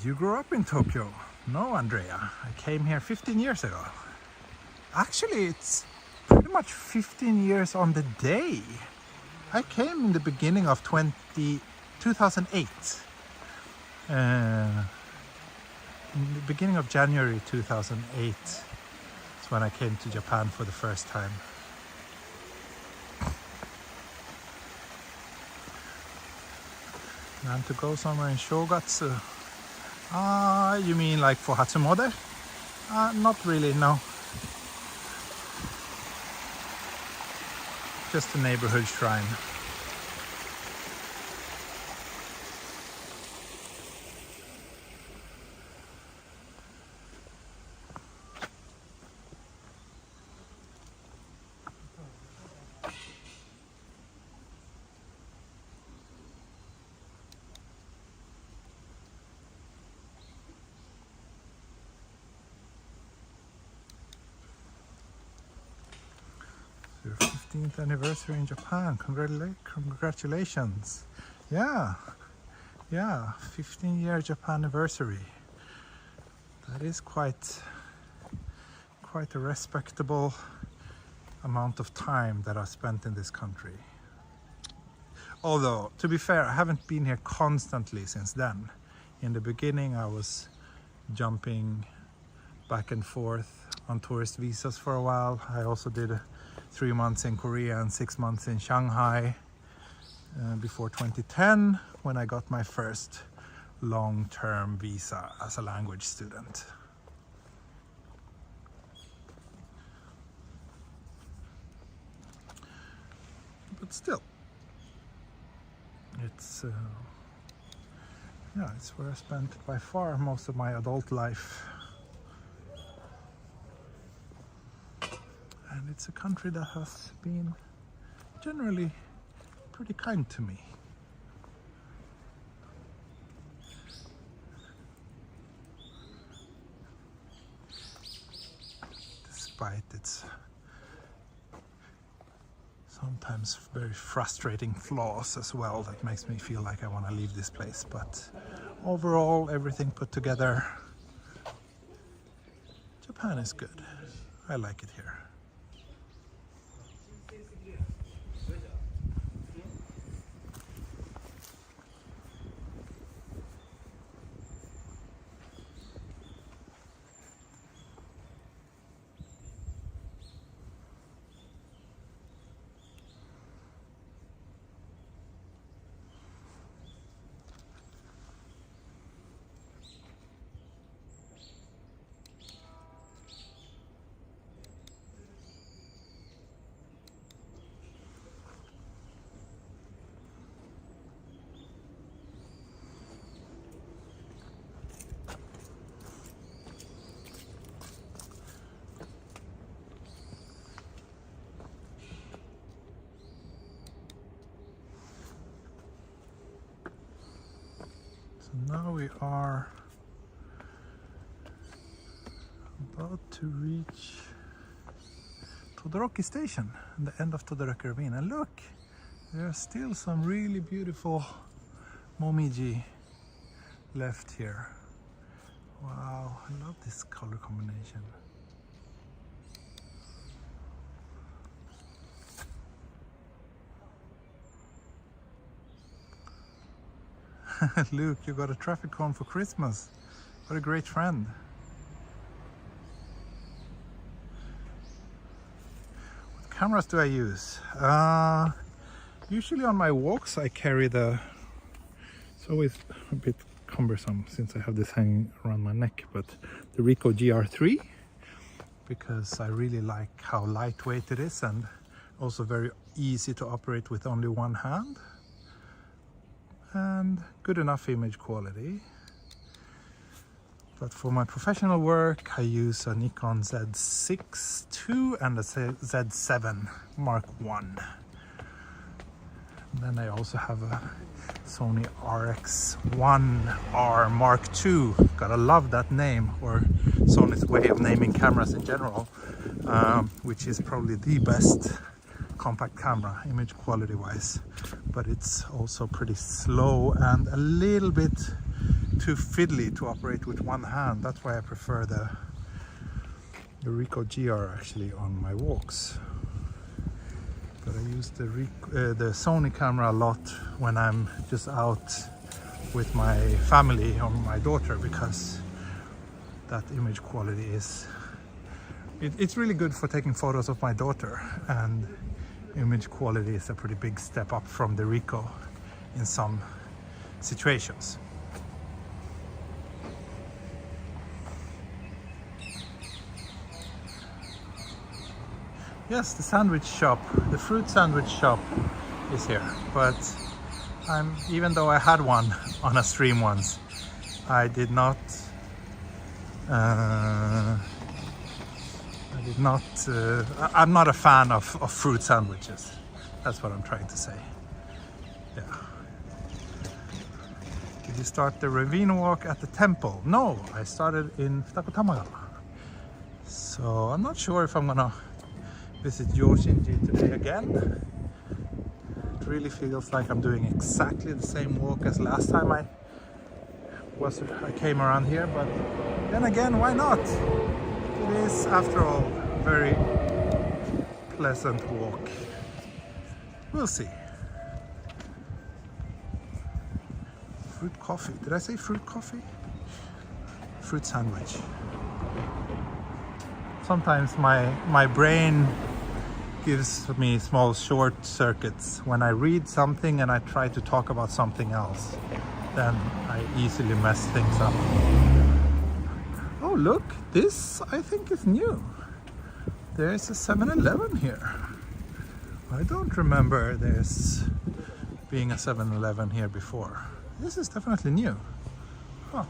you grow up in Tokyo? No, Andrea. I came here 15 years ago. Actually, it's pretty much 15 years on the day. I came in the beginning of 2008. In the beginning of January 2008 is when I came to Japan for the first time. And to go somewhere in Shogatsu. You mean like for Hatsumode? Not really, no. Just a neighborhood shrine. Your 15th anniversary in Japan. Congratulations. Yeah, 15-year Japan anniversary. That is quite a respectable amount of time that I've spent in this country. Although, to be fair, I haven't been here constantly since then. In the beginning, I was jumping back and forth on tourist visas for a while. I also did 3 months in Korea and 6 months in Shanghai before 2010, when I got my first long-term visa as a language student. But still, it's where I spent by far most of my adult life. And it's a country that has been generally pretty kind to me. Despite its Sometimes very frustrating flaws as well that makes me feel like I want to leave this place, but overall everything put together, Japan is good. I like it here. So now we are about to reach Todoroki Station, the end of Todoroki Ravine. And look, there are still some really beautiful momiji left here. Wow, I love this color combination. Luke, you got a traffic cone for Christmas. What a great friend. What cameras do I use? Usually on my walks I carry it's always a bit cumbersome since I have this hanging around my neck, but the Ricoh GR3, because I really like how lightweight it is and also very easy to operate with only one hand. And good enough image quality. But for my professional work I use a Nikon Z6 II and a Z7 Mark I. And then I also have a Sony RX1R Mark II. Gotta love that name, or Sony's way of naming cameras in general, which is probably the best compact camera image quality wise, but it's also pretty slow and a little bit too fiddly to operate with one hand. That's why I prefer the Ricoh GR actually on my walks. But I use the Sony camera a lot when I'm just out with my family or my daughter, because that image quality is it's really good for taking photos of my daughter, and image quality is a pretty big step up from the Ricoh in some situations. Yes, the sandwich shop, the fruit sandwich shop is here, but even though I had one on a stream once, I'm not a fan of fruit sandwiches. That's what I'm trying to say. Yeah. Did you start the ravine walk at the temple? No, I started in Futakotamagawa. So I'm not sure if I'm gonna visit Yoshinji today again. It really feels like I'm doing exactly the same walk as last time I came around here, but then again, why not? It is, after all, a very pleasant walk. We'll see. Fruit coffee. Did I say fruit coffee? Fruit sandwich. Sometimes my brain gives me small short circuits when I read something and I try to talk about something else. Then I easily mess things up. Oh look, this I think is new. There's a 7-Eleven here. I don't remember there's being a 7-Eleven here before. This is definitely new. Huh.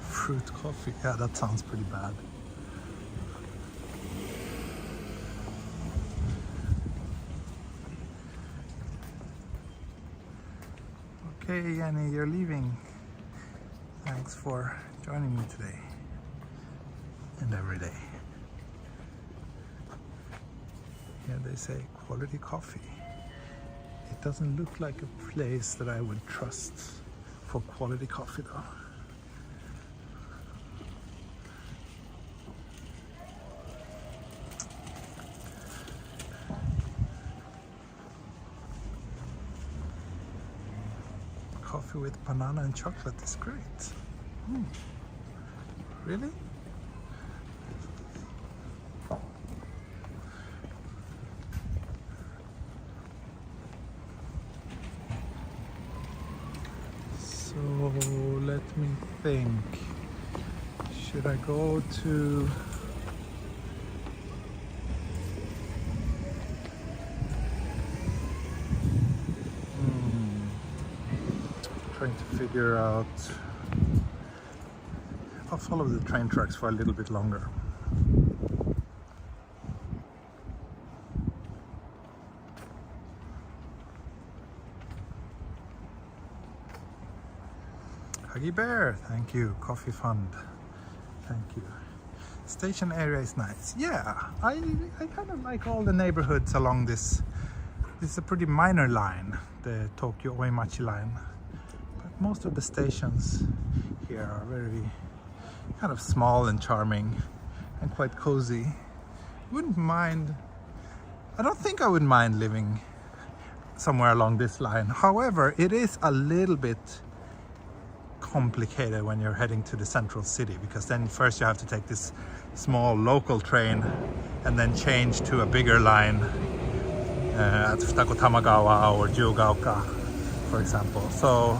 Fruit coffee, yeah, that sounds pretty bad. Okay, Jenny, you're leaving. Thanks for joining me today and every day. Here they say quality coffee. It doesn't look like a place that I would trust for quality coffee though. Coffee with banana and chocolate is great. Really? So let me think. Should I go to trying to figure out. I'll follow the train tracks for a little bit longer. Huggy Bear, thank you. Coffee Fund, thank you. Station area is nice. Yeah, I kind of like all the neighborhoods along this. This is a pretty minor line, the Tokyo Oimachi line. But most of the stations here are very kind of small and charming and quite cozy. Wouldn't mind, I don't think I would mind living somewhere along this line. However, it is a little bit complicated when you're heading to the central city, because then first you have to take this small local train and then change to a bigger line at Futakotamagawa or Jiyugaoka, for example. So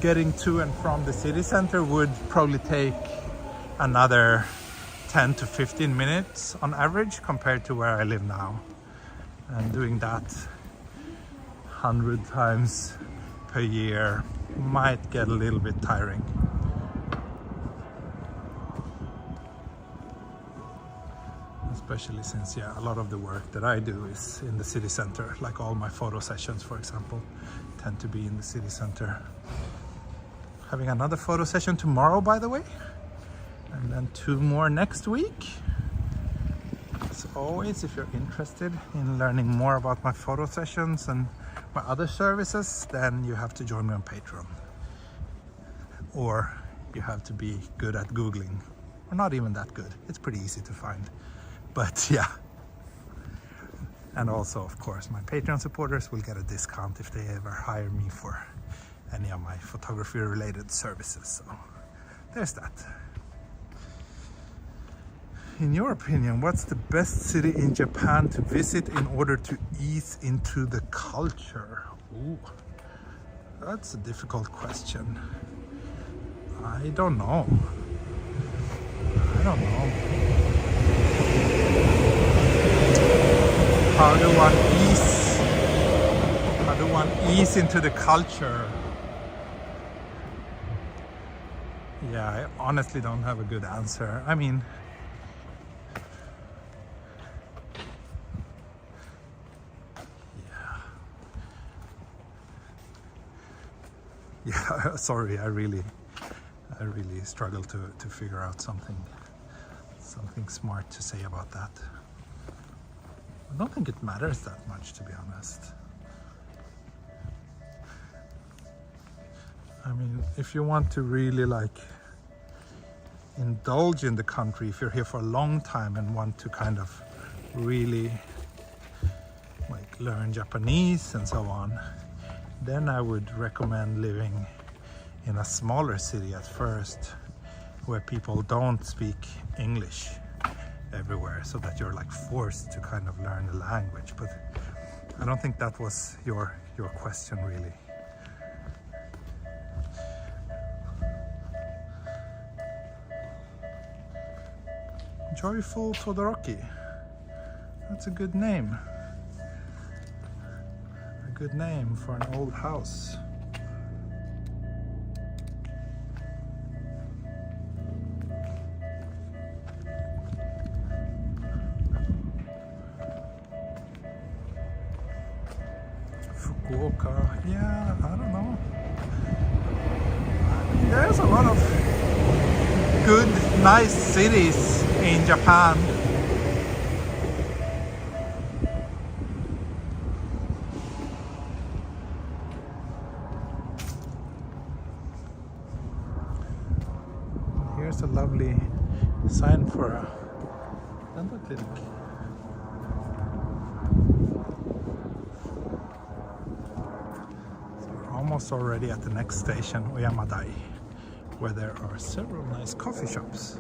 getting to and from the city center would probably take another 10 to 15 minutes on average compared to where I live now. And doing that 100 times per year might get a little bit tiring. Especially since, yeah, a lot of the work that I do is in the city center. Like all my photo sessions, for example, tend to be in the city center. Having another photo session tomorrow, by the way, and then 2 more next week. As always, if you're interested in learning more about my photo sessions and my other services, then you have to join me on Patreon. Or you have to be good at Googling. Or not even that good. It's pretty easy to find. But yeah. And also, of course, my Patreon supporters will get a discount if they ever hire me for any of my photography related services. So there's that. In your opinion, what's the best city in Japan to visit in order to ease into the culture? Ooh, that's a difficult question. I don't know. How do one ease into the culture? Yeah, I honestly don't have a good answer. I mean, yeah, sorry, I really struggle to figure out something smart to say about that. I don't think it matters that much, to be honest. I mean, if you want to really like indulge in the country, if you're here for a long time and want to kind of really like learn Japanese and so on, then I would recommend living in a smaller city at first, where people don't speak English everywhere, so that you're like forced to kind of learn the language. But I don't think that was your question really. Joyful Todoroki. That's a good name. A good name for an old house. Fukuoka. Yeah, I don't know. There's a lot of good, nice cities in Japan. Here's a lovely sign for a dental clinic. So we're almost already at the next station, Oyamadai, where there are several nice coffee shops.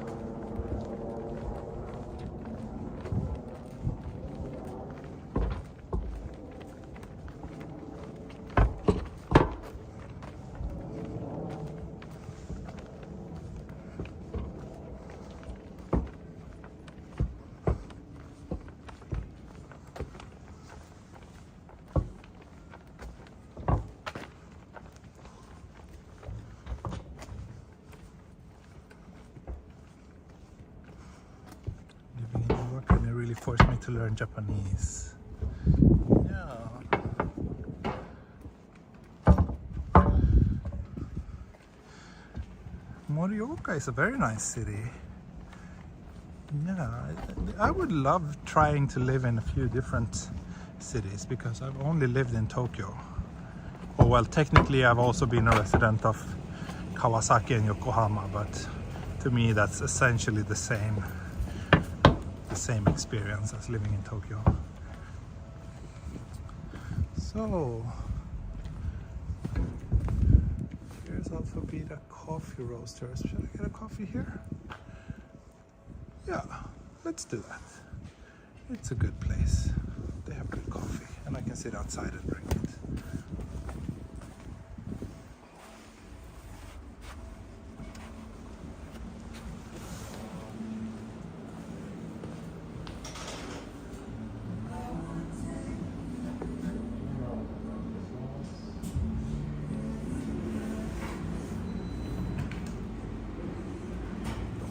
Really forced me to learn Japanese. Yeah. Morioka is a very nice city. Yeah, I would love trying to live in a few different cities because I've only lived in Tokyo. Oh, well, technically I've also been a resident of Kawasaki and Yokohama, but to me that's essentially the same experience as living in Tokyo. So here's Alpha Beta Coffee Roasters. Should I get a coffee here? Yeah, let's do that. It's a good place. They have good coffee and I can sit outside and drink it.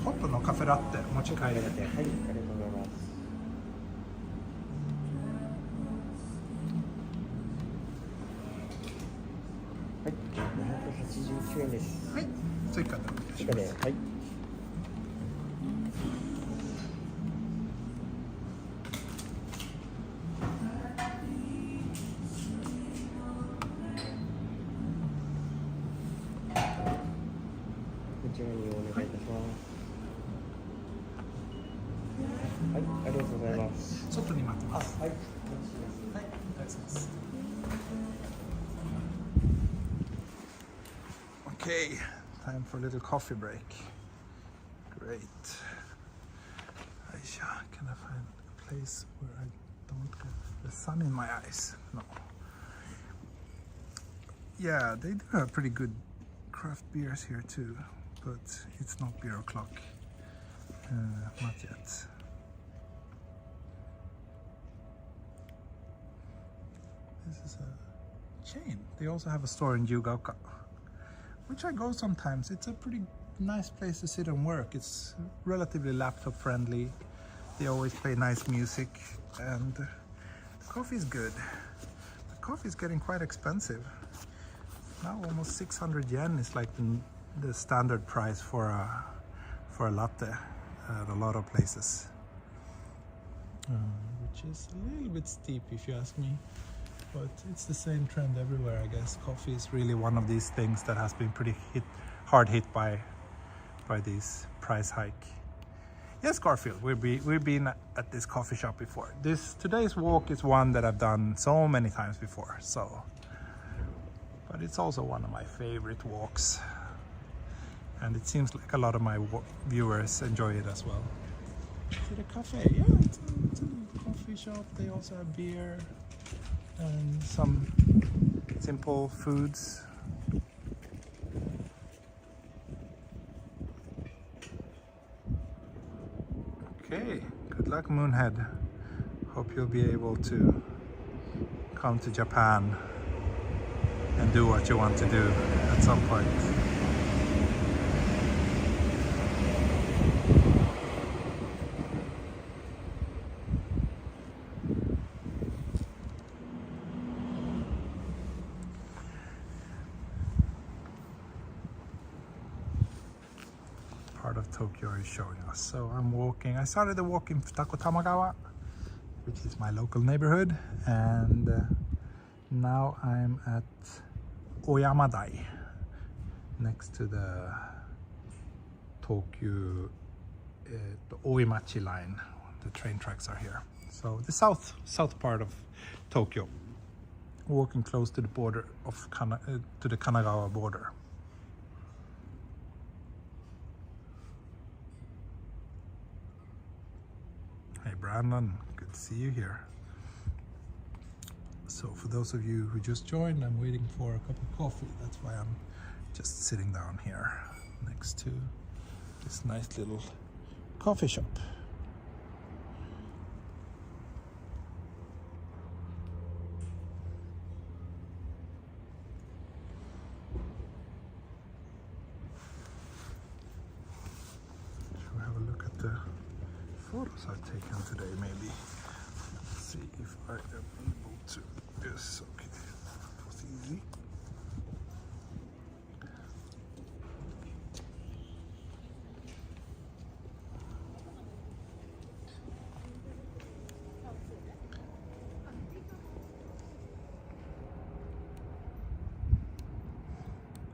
ホットのカフェラテ持ち帰り。はい、ありがとうございます。はい、289円です。はい、追加でお願いします。はい。こちらにお願いいたします。はい、ありがとうございます。外に待ってます。はい、はい、お願いします。Okay, time for a little coffee break. Great. Aisha, can I find a place where I don't get the sun in my eyes? No. Yeah, they do have pretty good craft beers here too, but it's not beer o'clock. Not yet. This is a chain. They also have a store in Jiyugaoka, which I go sometimes. It's a pretty nice place to sit and work. It's relatively laptop friendly. They always play nice music and the coffee is good. The coffee is getting quite expensive. Now almost 600 yen is like the standard price for a latte at a lot of places. Which is a little bit steep if you ask me. But it's the same trend everywhere, I guess. Coffee is really one of these things that has been pretty hard hit by these price hike. Yes, Garfield, we've been at this coffee shop before. Today's walk is one that I've done so many times before. But it's also one of my favorite walks, and it seems like a lot of my viewers enjoy it as well. Is it a cafe? Yeah, it's a coffee shop. They also have beer and some simple foods. Okay, good luck, Moonhead. Hope you'll be able to come to Japan and do what you want to do at some point. of Tokyo is showing us. So I'm walking, I started the walk in Futakotamagawa, which is my local neighborhood, and now I'm at Oyamadai, next to the Tokyo, the Oimachi line. The train tracks are here. So the south part of Tokyo, walking close to the border of to the Kanagawa border. Hey Brandon, good to see you here. So for those of you who just joined, I'm waiting for a cup of coffee. That's why I'm just sitting down here next to this nice little coffee shop. Should we have a look at the photos I've taken today, maybe? Let's see if I am able to. Yes, okay. That was easy.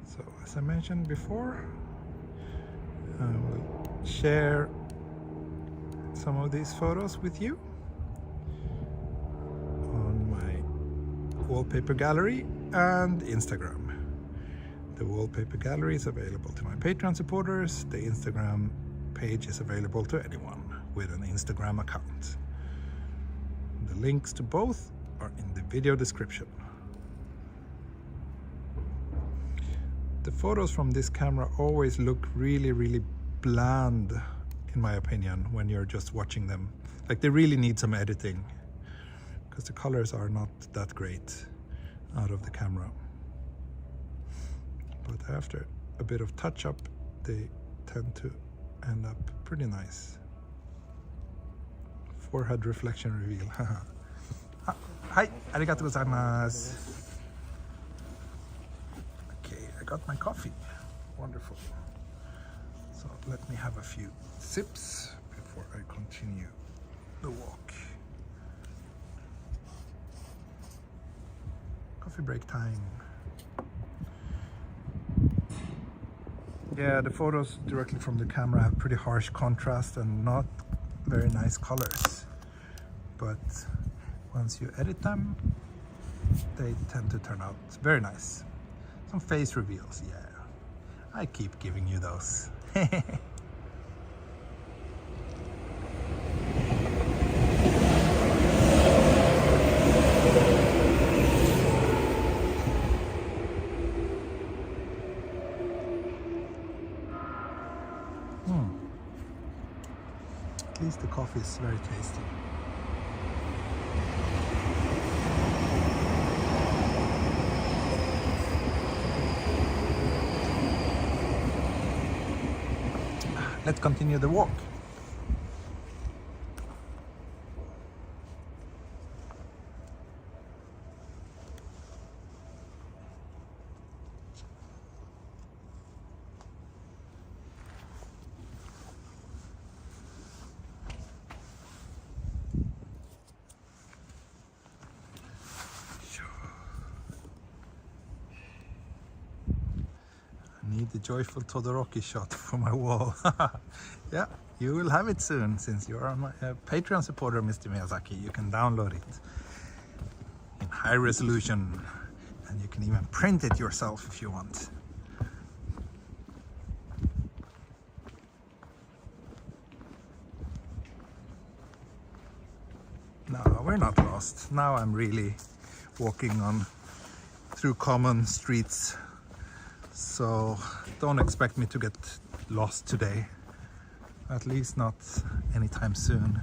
So, as I mentioned before, I will share some of these photos with you on my wallpaper gallery and Instagram. The wallpaper gallery is available to my Patreon supporters. The Instagram page is available to anyone with an Instagram account. The links to both are in the video description. The photos from this camera always look really bland, in my opinion, when you're just watching them. Like, they really need some editing because the colors are not that great out of the camera. But after a bit of touch-up, they tend to end up pretty nice. Forehead reflection reveal. Hi, arigatou gozaimasu. Okay, I got my coffee. Wonderful. So let me have a few sips before I continue the walk. Coffee break time. Yeah, the photos directly from the camera have pretty harsh contrast and not very nice colors. But once you edit them, they tend to turn out very nice. Some face reveals, yeah. I keep giving you those. At least the coffee is very tasty. Let's continue the walk. Need the joyful Todoroki shot for my wall. Yeah, you will have it soon, since you are my Patreon supporter, Mr. Miyazaki. You can download it in high resolution, and you can even print it yourself if you want. No, we're not lost. Now I'm really walking on through common streets. So don't expect me to get lost today, at least not anytime soon.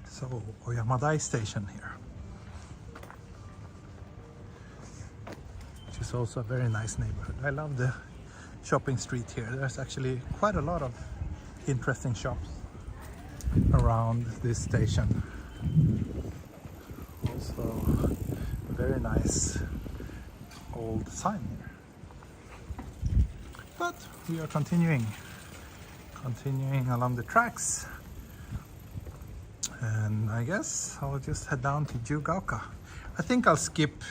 So Oyamadai station here. It's also a very nice neighborhood. I love the shopping street here. There's actually quite a lot of interesting shops around this station. Also a very nice old sign here. But we are continuing along the tracks, and I guess I'll just head down to Jiyugaoka. I think I'll skip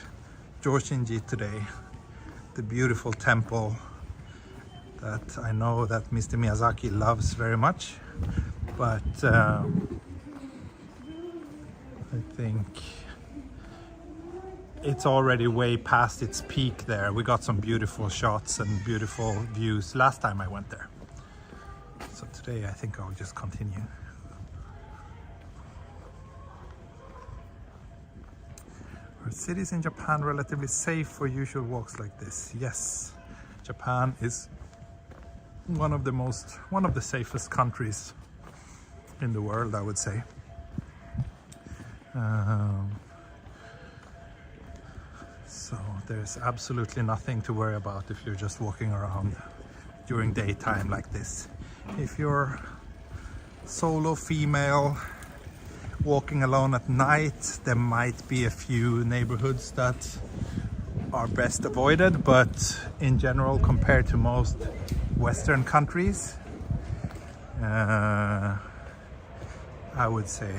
Joshinji today, the beautiful temple that I know that Mr. Miyazaki loves very much, but I think it's already way past its peak there. We got some beautiful shots and beautiful views last time I went there. So today I think I'll just continue. Are cities in Japan relatively safe for usual walks like this? Yes. Japan is one of the safest countries in the world, I would say. So there's absolutely nothing to worry about if you're just walking around during daytime like this. If you're solo female walking alone at night, there might be a few neighborhoods that are best avoided, but in general, compared to most Western countries, I would say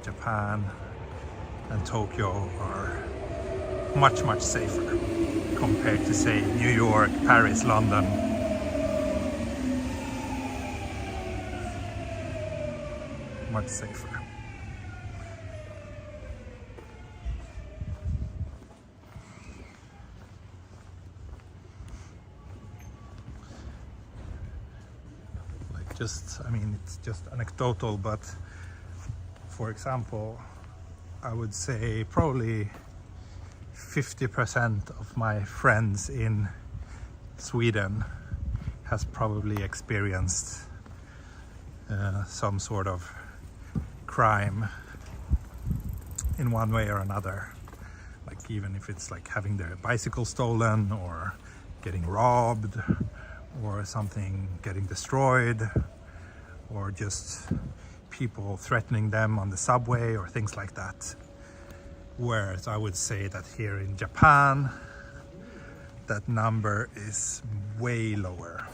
Japan and Tokyo are much safer compared to, say, New York, Paris, London. Much safer. I mean, it's just anecdotal, but for example, I would say probably 50% of my friends in Sweden has probably experienced some sort of crime in one way or another. Like, even if it's like having their bicycle stolen or getting robbed or something getting destroyed, or just people threatening them on the subway or things like that. Whereas I would say that here in Japan, that number is way lower.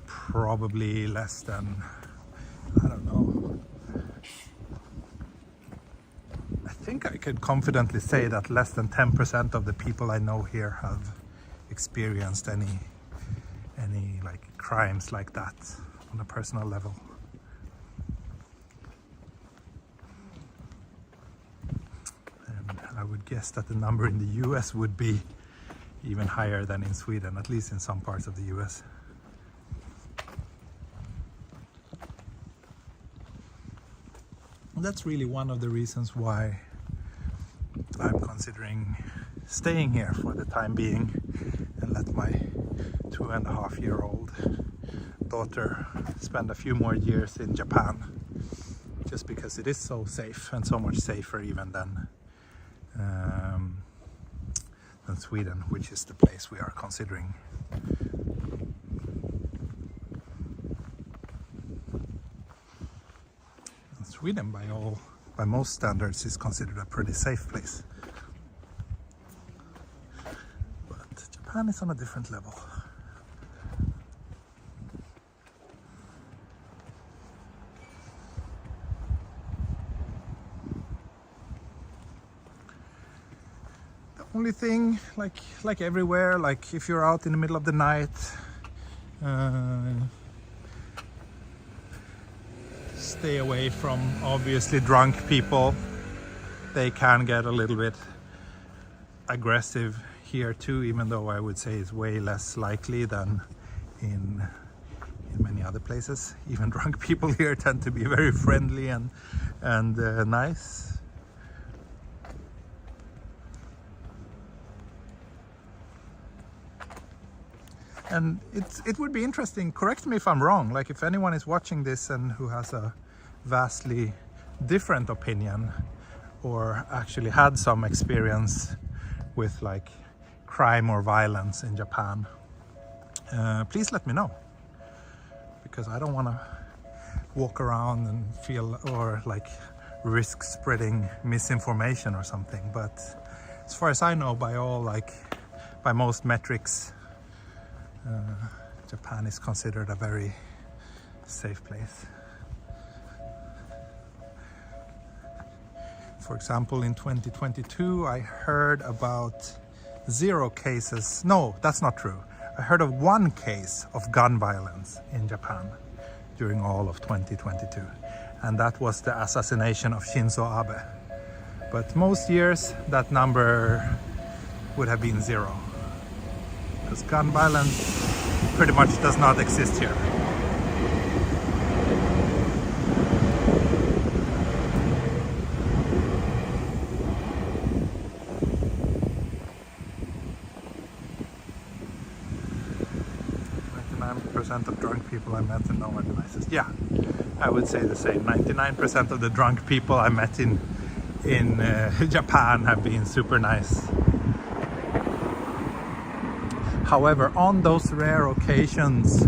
Probably less than, I don't know. I think I could confidently say that less than 10% of the people I know here have experienced any like crimes like that on a personal level. And I would guess that the number in the US would be even higher than in Sweden, at least in some parts of the US. And that's really one of the reasons why I'm considering staying here for the time being and let my 2.5-year-old daughter spend a few more years in Japan, just because it is so safe, and so much safer even than Sweden, which is the place we are considering. And Sweden, by most standards, is considered a pretty safe place. But Japan is on a different level. Only thing, like everywhere, like if you're out in the middle of the night, stay away from obviously drunk people. They can get a little bit aggressive here too, even though I would say it's way less likely than in many other places. Even drunk people here tend to be very friendly and nice. And it would be interesting, correct me if I'm wrong, like if anyone is watching this and who has a vastly different opinion or actually had some experience with like crime or violence in Japan, please let me know, because I don't want to walk around and feel or like risk spreading misinformation or something. But as far as I know, by most metrics, Japan is considered a very safe place. For example, in 2022, I heard about 0 cases. No, that's not true. I heard of 1 case of gun violence in Japan during all of 2022. And that was the assassination of Shinzo Abe. But most years, that number would have been 0. Because gun violence pretty much does not exist here. Of drunk people I met and no one nices. Yeah, I would say the same. 99% of the drunk people I met in Japan have been super nice. However, on those rare occasions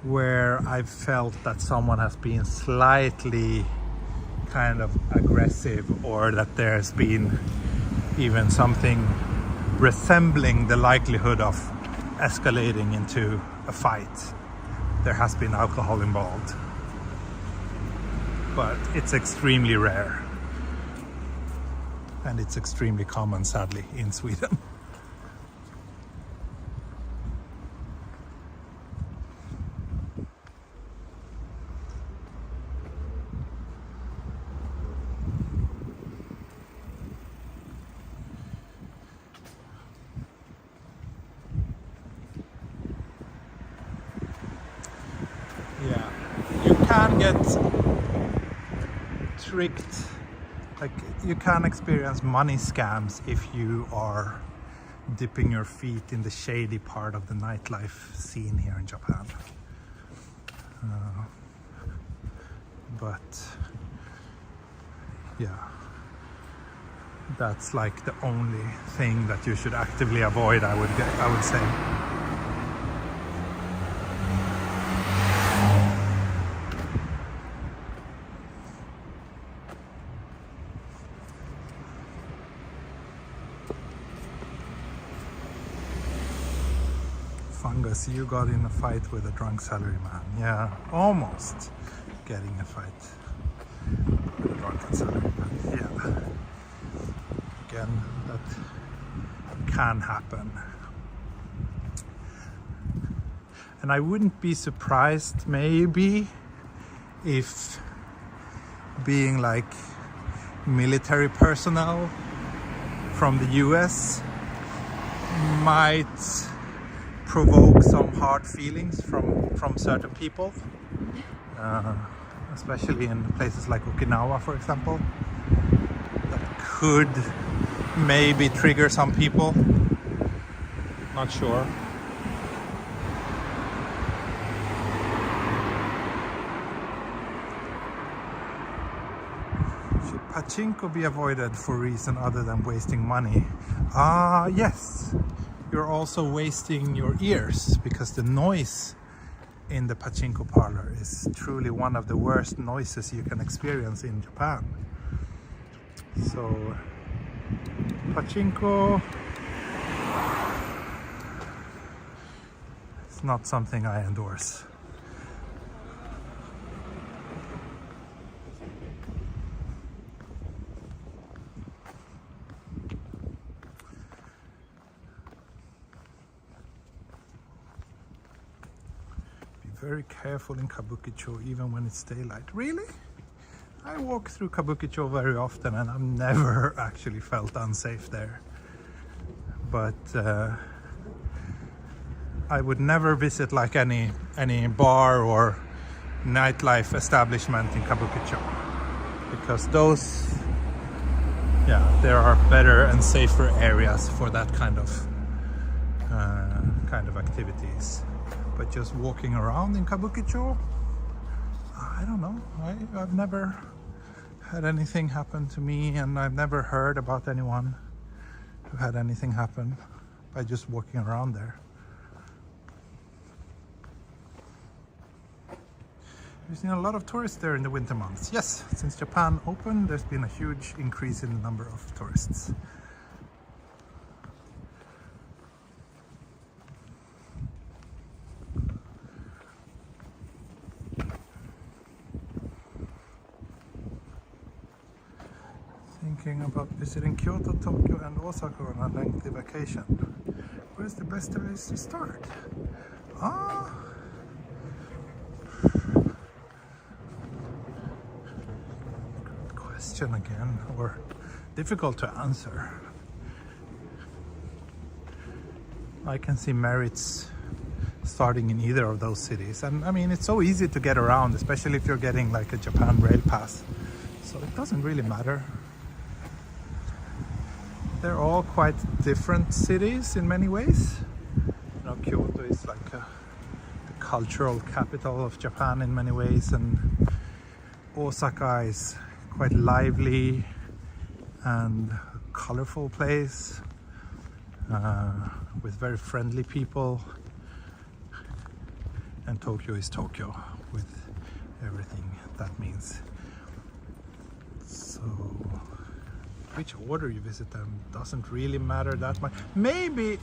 where I've felt that someone has been slightly kind of aggressive, or that there's been even something resembling the likelihood of escalating into a fight, there has been alcohol involved. But it's extremely rare. And it's extremely common, sadly, in Sweden. Can get tricked, like you can experience money scams if you are dipping your feet in the shady part of the nightlife scene here in Japan. But yeah, that's like the only thing that you should actively avoid, I would say. Fungus, you got in a fight with a drunk salaryman. Yeah, almost getting a fight with a drunken salaryman. Yeah. Again, that can happen. And I wouldn't be surprised maybe if being like military personnel from the US might provoke some hard feelings from certain people, especially in places like Okinawa, for example. That could maybe trigger some people. Not sure. Should pachinko be avoided for a reason other than wasting money? Yes. You're also wasting your ears, because the noise in the pachinko parlor is truly one of the worst noises you can experience in Japan. So pachinko is not something I endorse. Very careful in Kabukicho even when it's daylight. Really? I walk through Kabukicho very often and I've never actually felt unsafe there. But I would never visit like any bar or nightlife establishment in Kabukicho, because those, there are better and safer areas for that kind of activities. But just walking around in Kabukicho, I don't know. I've never had anything happen to me, and I've never heard about anyone who had anything happen by just walking around there. We've seen a lot of tourists there in the winter months. Yes, since Japan opened, there's been a huge increase in the number of tourists. Thinking about visiting Kyoto, Tokyo and Osaka on a lengthy vacation. Where's the best place to start? Good question again, or difficult to answer. I can see merits starting in either of those cities, and I mean it's so easy to get around, especially if you're getting like a Japan rail pass, so it doesn't really matter. They're all quite different cities in many ways. You know, Kyoto is like the cultural capital of Japan in many ways, and Osaka is quite lively and colorful place with very friendly people. And Tokyo is Tokyo with everything that means. So which order you visit them doesn't really matter that much. Maybe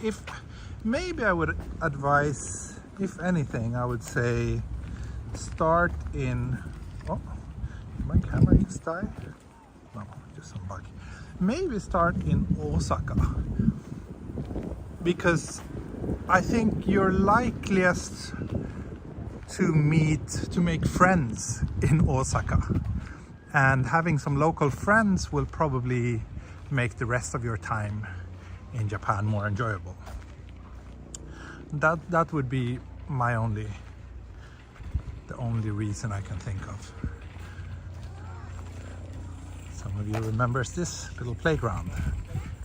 I would advise, if anything, I would say start in, oh, did my camera just die? No, just some bug. Maybe start in Osaka, because I think you're likeliest to make friends in Osaka. And having some local friends will probably make the rest of your time in Japan more enjoyable. That would be the only reason I can think of. Some of you remembers this little playground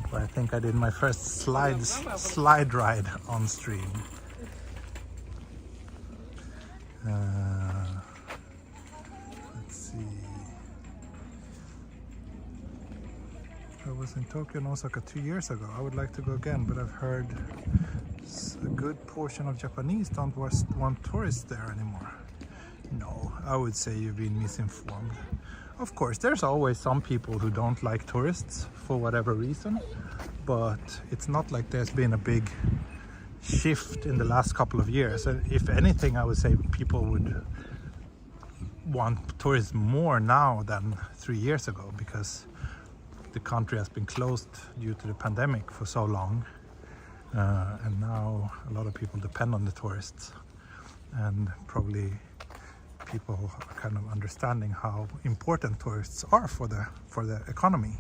where I think I did my first slide ride on stream. Let's see. I was in Tokyo and Osaka 2 years ago. I would like to go again, but I've heard a good portion of Japanese don't want tourists there anymore. No, I would say you've been misinformed. Of course, there's always some people who don't like tourists for whatever reason, but it's not like there's been a big shift in the last couple of years. And if anything, I would say people would want tourists more now than 3 years ago, because the country has been closed due to the pandemic for so long, and now a lot of people depend on the tourists, and probably people are kind of understanding how important tourists are for the economy.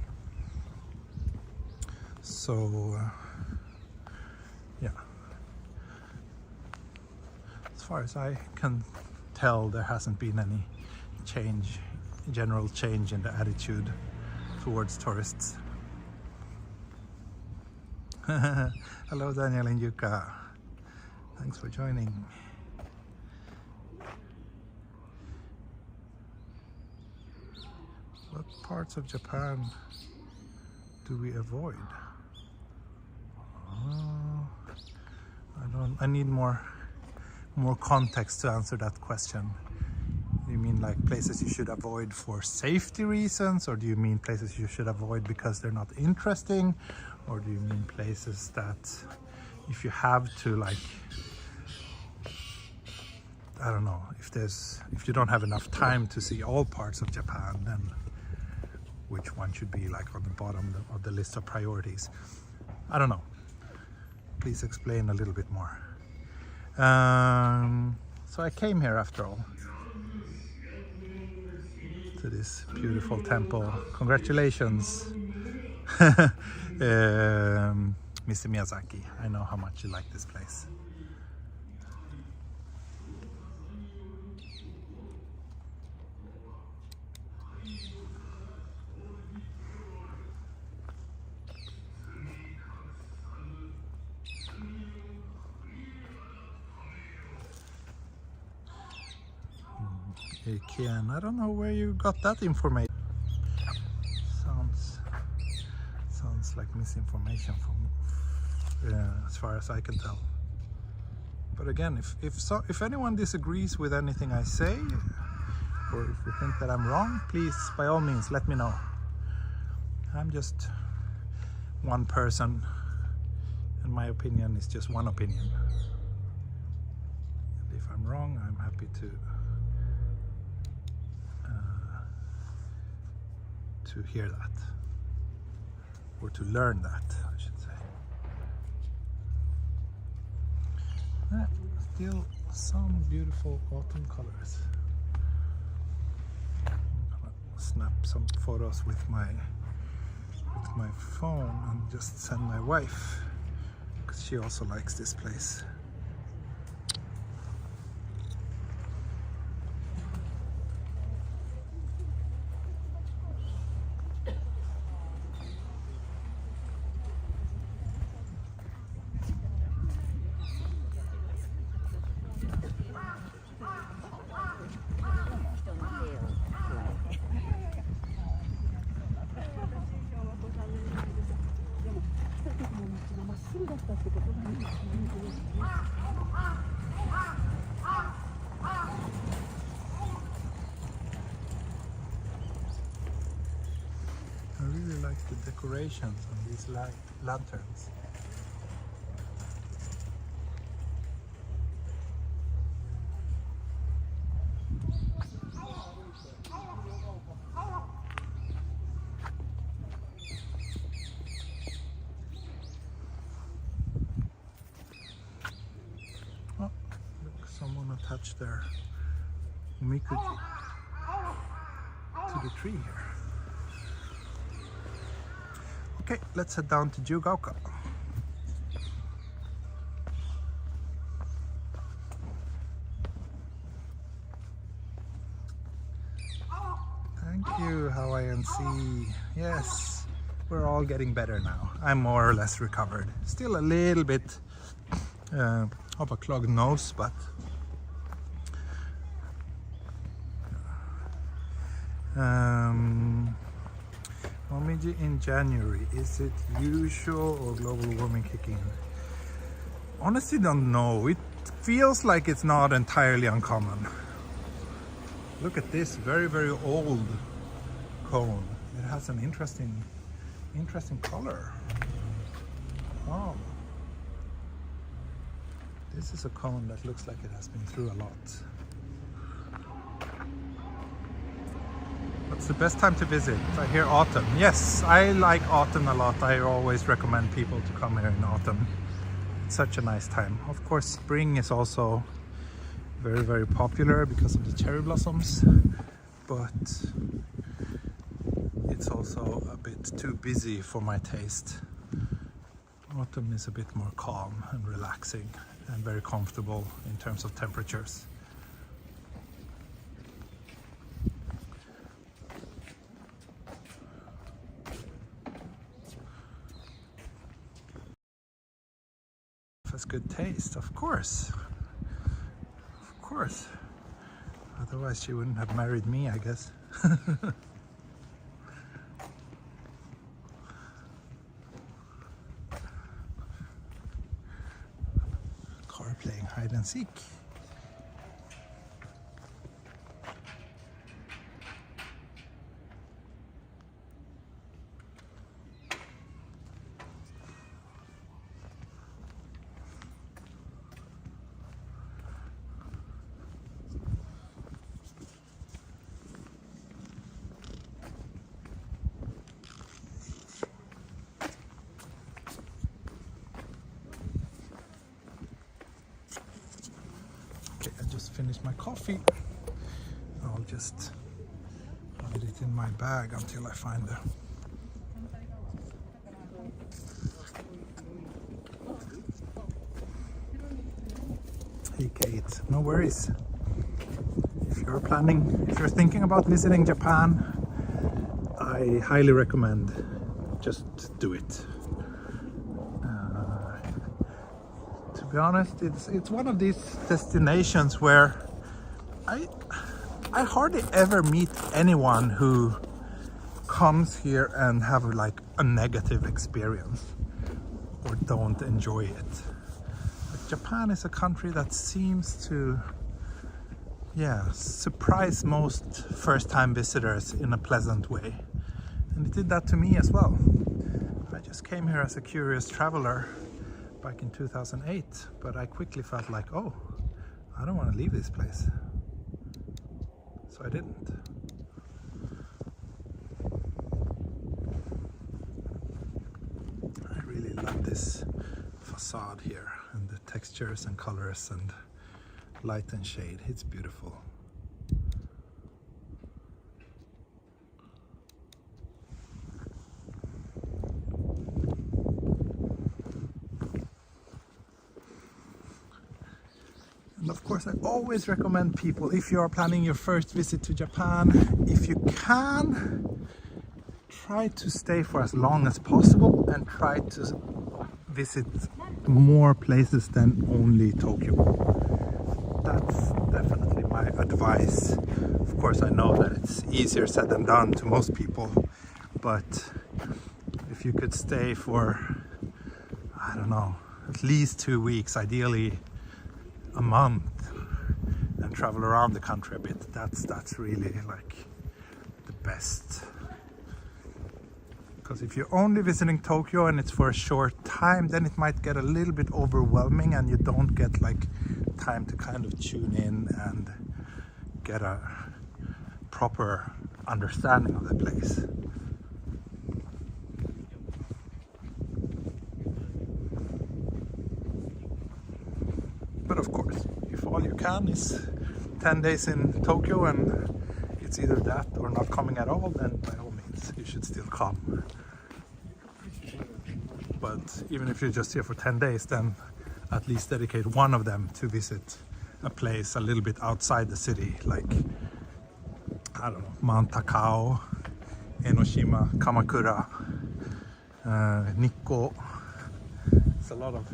So yeah, as far as I can tell, there hasn't been any general change in the attitude towards tourists. Hello Daniel and Yuka, thanks for joining. What parts of Japan do we avoid? I need more context to answer that question. Do you mean like places you should avoid for safety reasons, or do you mean places you should avoid because they're not interesting, or do you mean places that if you have to, like, I don't know, if you don't have enough time to see all parts of Japan, then which one should be like on the bottom of the list of priorities? I don't know. Please explain a little bit more. So I came here after all to this beautiful temple. Congratulations, Mr. Miyazaki. I know how much you like this place. Hey Kian, I don't know where you got that information. Sounds like misinformation from as far as I can tell. But again, if anyone disagrees with anything I say, or if you think that I'm wrong, please, by all means, let me know. I'm just one person, and my opinion is just one opinion. And if I'm wrong, I'm happy to hear that, or to learn that, I should say. Still some beautiful autumn colors. I'm gonna snap some photos with my phone and just send my wife, because she also likes this place. I really like the decorations on these lanterns. Oh, look, someone attached their mikuji to the tree here. Okay, let's head down to Jiyugaoka. Thank you, Hawaiian Sea. Yes, we're all getting better now. I'm more or less recovered. Still a little bit of a clogged nose, but Momiji in January, is it usual or global warming kicking in? Honestly, don't know. It feels like it's not entirely uncommon. Look at this very, very old cone. It has an interesting color. Oh, this is a cone that looks like it has been through a lot. What's the best time to visit? I hear autumn. Yes, I like autumn a lot. I always recommend people to come here in autumn. It's such a nice time. Of course, spring is also very, very popular because of the cherry blossoms, but it's also a bit too busy for my taste. Autumn is a bit more calm and relaxing and very comfortable in terms of temperatures. Has good taste, of course. Of course. Otherwise she wouldn't have married me, I guess. Car playing hide and seek. Okay, I just finished my coffee. I'll just hide it in my bag until I find the... Hey Kate, no worries. If you're thinking about visiting Japan, I highly recommend just do it. To be honest, it's one of these destinations where I hardly ever meet anyone who comes here and have like a negative experience or don't enjoy it. But Japan is a country that seems to yeah, surprise most first-time visitors in a pleasant way. And it did that to me as well. I just came here as a curious traveler back in 2008, but I quickly felt like, oh, I don't want to leave this place. So I didn't. I really love this facade here and the textures and colors and light and shade. It's beautiful. And of course, I always recommend people, if you are planning your first visit to Japan, if you can, try to stay for as long as possible and try to visit more places than only Tokyo. That's definitely my advice. Of course, I know that it's easier said than done to most people, but if you could stay for, I don't know, at least 2 weeks, ideally a month, and travel around the country a bit, that's really like the best. Because if you're only visiting Tokyo and it's for a short time, then it might get a little bit overwhelming and you don't get like time to kind of tune in and get a proper understanding of the place. But of course, if all you can is 10 days in Tokyo and it's either that or not coming at all, then by all means you should still come. But even if you're just here for 10 days, then at least dedicate one of them to visit a place a little bit outside the city, like, I don't know, Mount Takao, Enoshima, Kamakura, Nikko. It's a lot of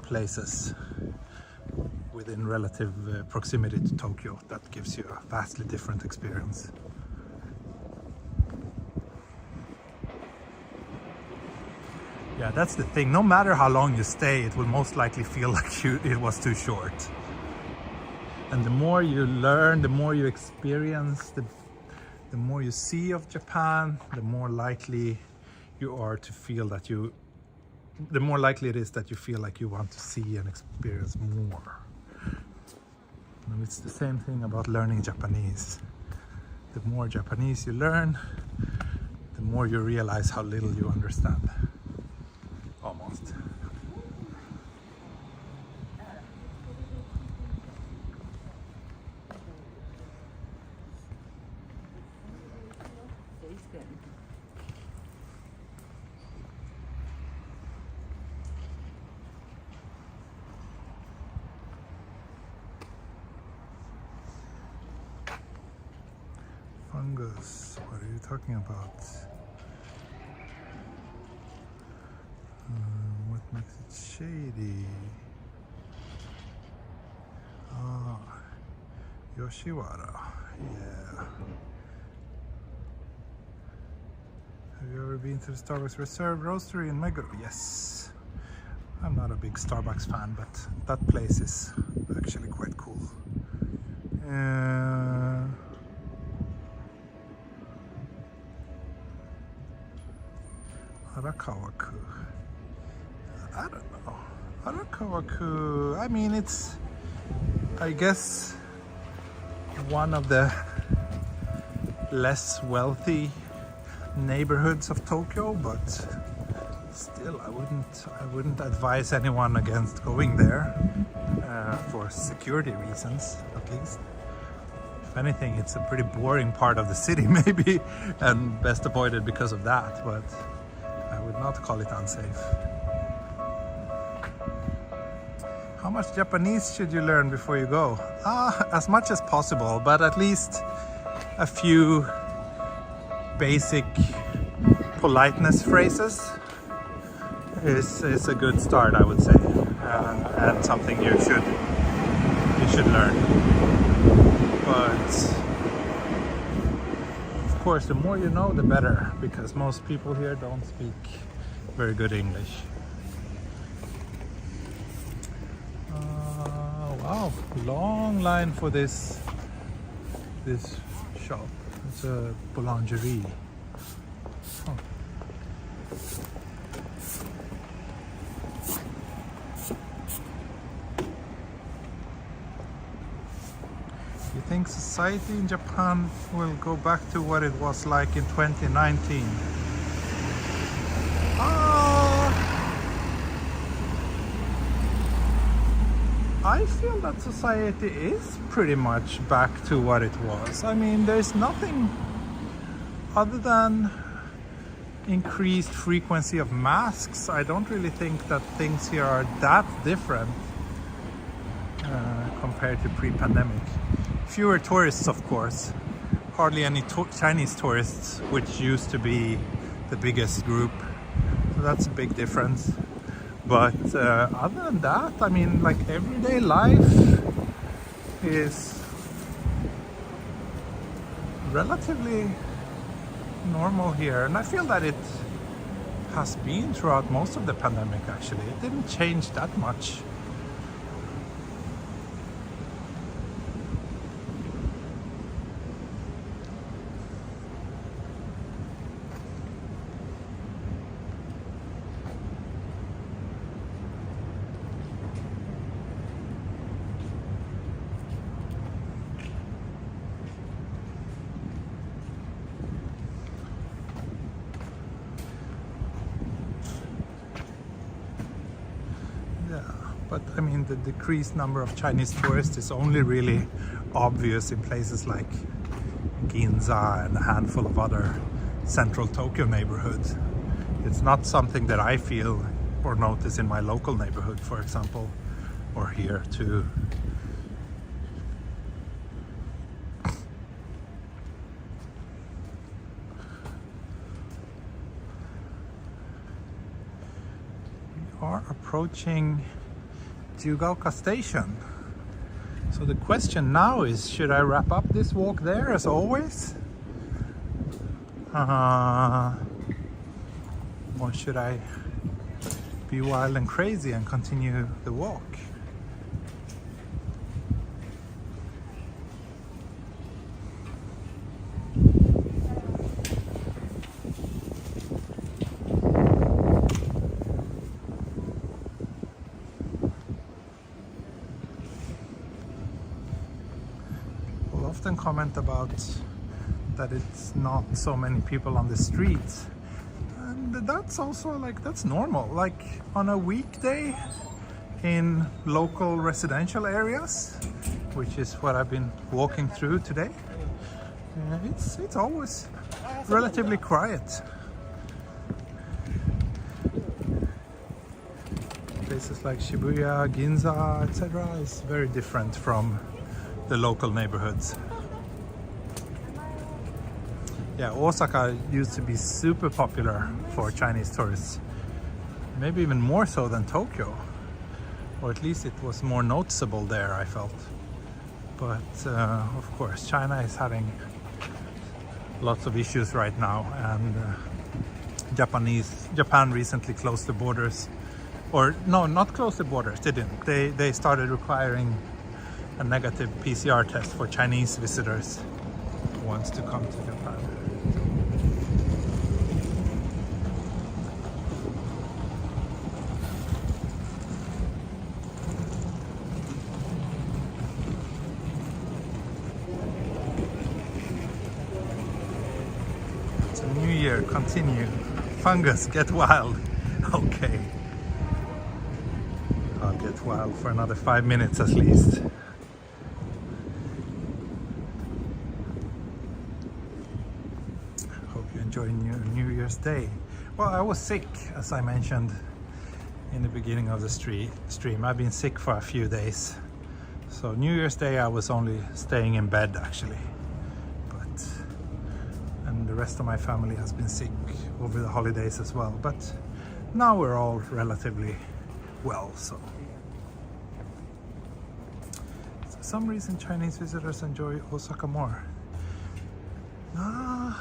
places within relative proximity to Tokyo that gives you a vastly different experience. Yeah, that's the thing. No matter how long you stay, it will most likely feel like it was too short. And the more you learn, the more you experience, the more you see of Japan, the more likely you are to feel that the more likely it is that you feel like you want to see and experience more. And it's the same thing about learning Japanese. The more Japanese you learn, the more you realize how little you understand. Almost. Fungus, what are you talking about? What makes it shady? Ah, Yoshiwara, yeah. Have you ever been to the Starbucks Reserve Roastery in Meguro? Yes. I'm not a big Starbucks fan, but that place is actually quite cool. Arakawa-ku. I don't know. Arakawa-ku, I mean, it's, I guess, one of the less wealthy neighborhoods of Tokyo, but still I wouldn't advise anyone against going there for security reasons, at least. If anything, it's a pretty boring part of the city maybe, and best avoided because of that, but I would not call it unsafe. How much Japanese should you learn before you go? As much as possible, but at least a few basic politeness phrases is a good start, I would say, and something you should learn. But of course, the more you know, the better, because most people here don't speak very good English. Wow, long line for this shop. It's a boulangerie. Oh. You think society in Japan will go back to what it was like in 2019? I feel that society is pretty much back to what it was. I mean, there's nothing other than increased frequency of masks. I don't really think that things here are that different compared to pre-pandemic. Fewer tourists, of course. Hardly any Chinese tourists, which used to be the biggest group. So that's a big difference. But other than that, I mean, like, everyday life is relatively normal here. And I feel that it has been throughout most of the pandemic, actually. It didn't change that much. But I mean, the decreased number of Chinese tourists is only really obvious in places like Ginza and a handful of other central Tokyo neighborhoods. It's not something that I feel or notice in my local neighborhood, for example, or here too. We are approaching Jiyugaoka station. So the question now is, should I wrap up this walk there as always? Or should I be wild and crazy and continue the walk? Often comment about that it's not so many people on the streets, and that's also like, that's normal. Like on a weekday in local residential areas, which is what I've been walking through today, it's always relatively quiet. Places like Shibuya, Ginza, etc. is very different from the local neighborhoods. Yeah, Osaka used to be super popular for Chinese tourists. Maybe even more so than Tokyo. Or at least it was more noticeable there, I felt. But of course, China is having lots of issues right now, and Japan recently closed the borders. Or no, not closed the borders, they didn't. They started requiring a negative PCR test for Chinese visitors who wants to come to Japan. It's a new year, continue. Fungus, get wild. Okay. I'll get wild for another 5 minutes at least. Enjoying New Year's Day. Well, I was sick, as I mentioned in the beginning of the stream. I've been sick for a few days. So New Year's Day I was only staying in bed actually. And the rest of my family has been sick over the holidays as well. But now we're all relatively well, so. For some reason Chinese visitors enjoy Osaka more.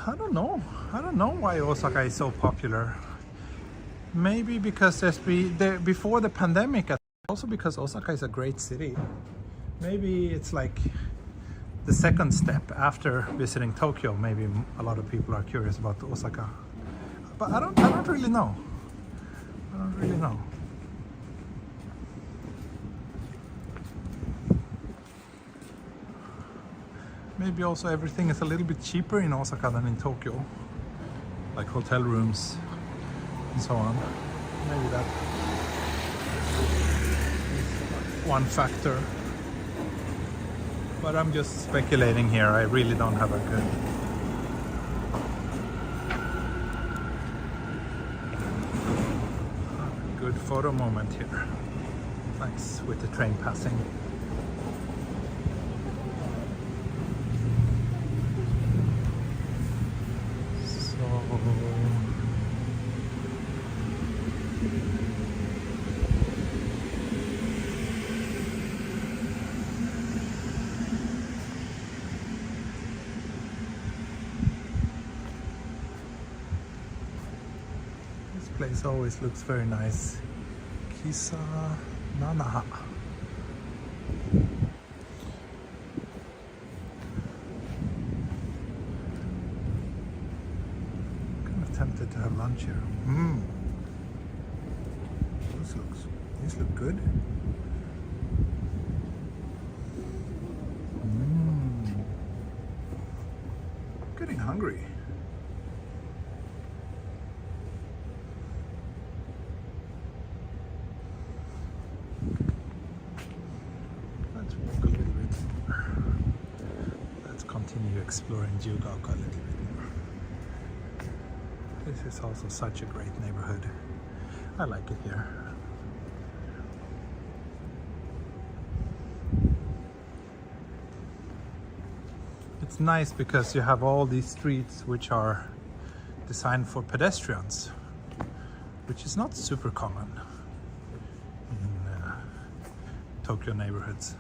I don't know. I don't know why Osaka is so popular. Maybe because before the pandemic, also because Osaka is a great city. maybe it's like the second step after visiting Tokyo. Maybe a lot of people are curious about Osaka, but I don't really know. I don't really know. Maybe also everything is a little bit cheaper in Osaka than in Tokyo, like hotel rooms and so on. Maybe that is one factor. But I'm just speculating here. I really don't have a good photo moment here. Thanks, with the train passing. This place always looks very nice. Kisa Nanaha. Kind of tempted to have lunch here. These look good. Getting hungry. Let's walk a little bit more. Let's continue exploring Jiyugaoka a little bit more. This is also such a great neighborhood. I like it here. It's nice because you have all these streets which are designed for pedestrians, which is not super common in Tokyo neighborhoods.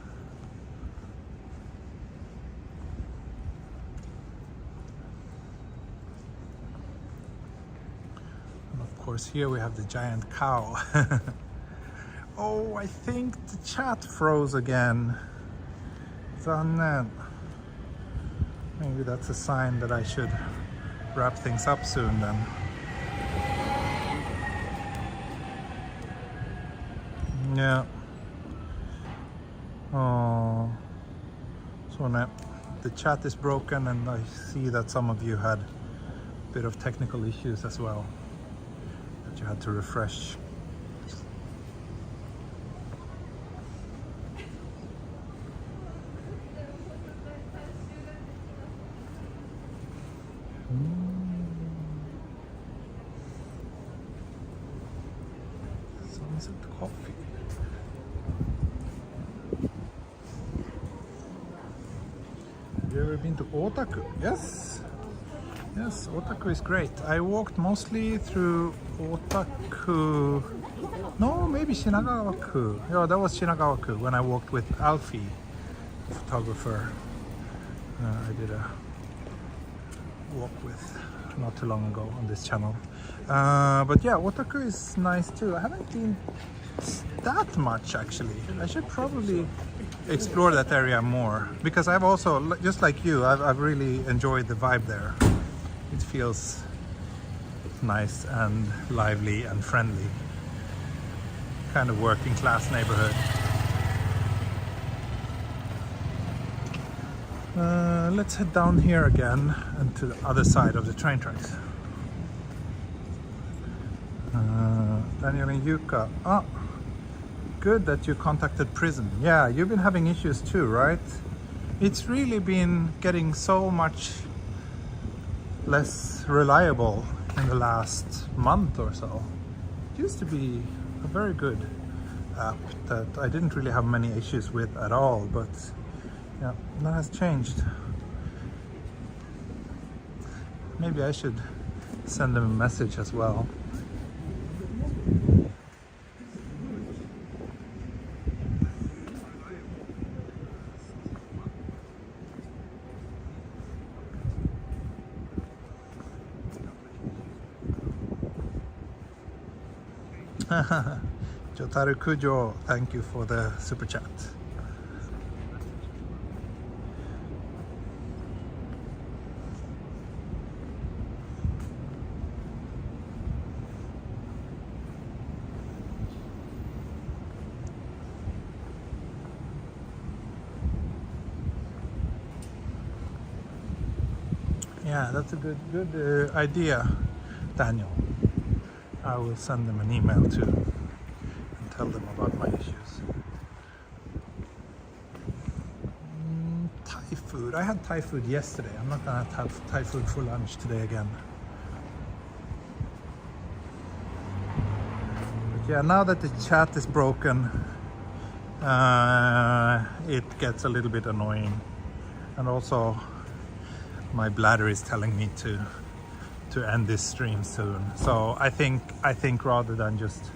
And of course here we have the giant cow. Oh, I think the chat froze again. Zannen. Maybe that's a sign that I should wrap things up soon then. Yeah. Oh. So now the chat is broken, and I see that some of you had a bit of technical issues as well, that you had to refresh. Sunset coffee. Have you ever been to Otaku? Yes. Yes, Otaku is great. I walked mostly through Otaku. No, maybe Shinagawa-ku. Yeah, that was Shinagawa-ku when I walked with Alfie, the photographer. I did a walk with not too long ago on this channel. But yeah, Otaku is nice too. I haven't been that much actually. I should probably explore that area more, because I've also, just like you, I've really enjoyed the vibe there. It feels nice and lively and friendly. Kind of working class neighborhood. Let's head down here again and to the other side of the train tracks. Daniel and Yuka. Oh, good that you contacted prison. Yeah, you've been having issues too, right? It's really been getting so much less reliable in the last month or so. It used to be a very good app that I didn't really have many issues with at all, but yeah, that has changed. Maybe I should send them a message as well. Jotaru Kujo, thank you for the super chat. Yeah, that's a good idea, Daniel. I will send them an email too and tell them about my issues. Thai food. I had Thai food yesterday. I'm not gonna have Thai food for lunch today again. But yeah, now that the chat is broken, it gets a little bit annoying, and also my bladder is telling me to end this stream soon. So I think rather than just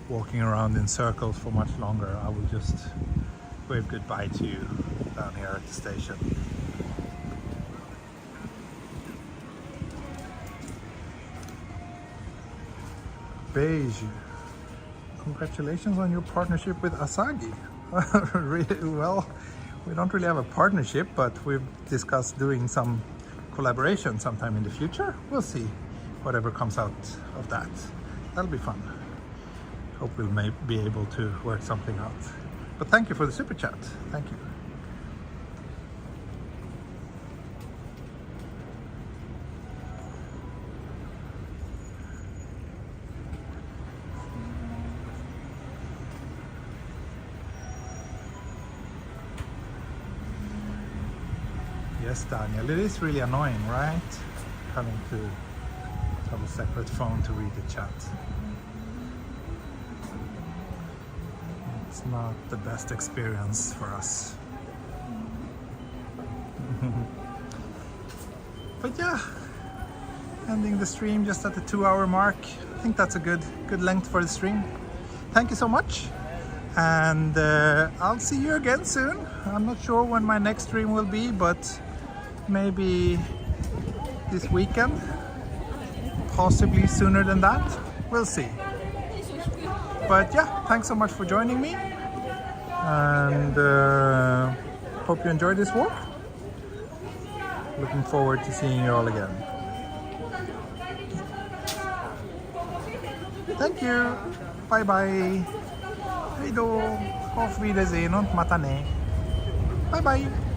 walking around in circles for much longer, I will just wave goodbye to you down here at the station. Beige. Congratulations on your partnership with Asagi. Really, well, we don't really have a partnership, but we've discussed doing some collaboration sometime in the future. We'll see whatever comes out of that. That'll be fun. Hope we'll be able to work something out. But thank you for the super chat. Thank you. Yes, Daniel, it is really annoying, right? Having to have a separate phone to read the chat. It's not the best experience for us. But yeah, ending the stream just at the 2-hour mark. I think that's a good length for the stream. Thank you so much, and I'll see you again soon. I'm not sure when my next stream will be, but maybe this weekend, possibly sooner than that. We'll see. But yeah, thanks so much for joining me, and hope you enjoyed this walk. Looking forward to seeing you all again. Thank you. Bye bye. Hej då. Auf Wiedersehen und mata ne. Bye bye.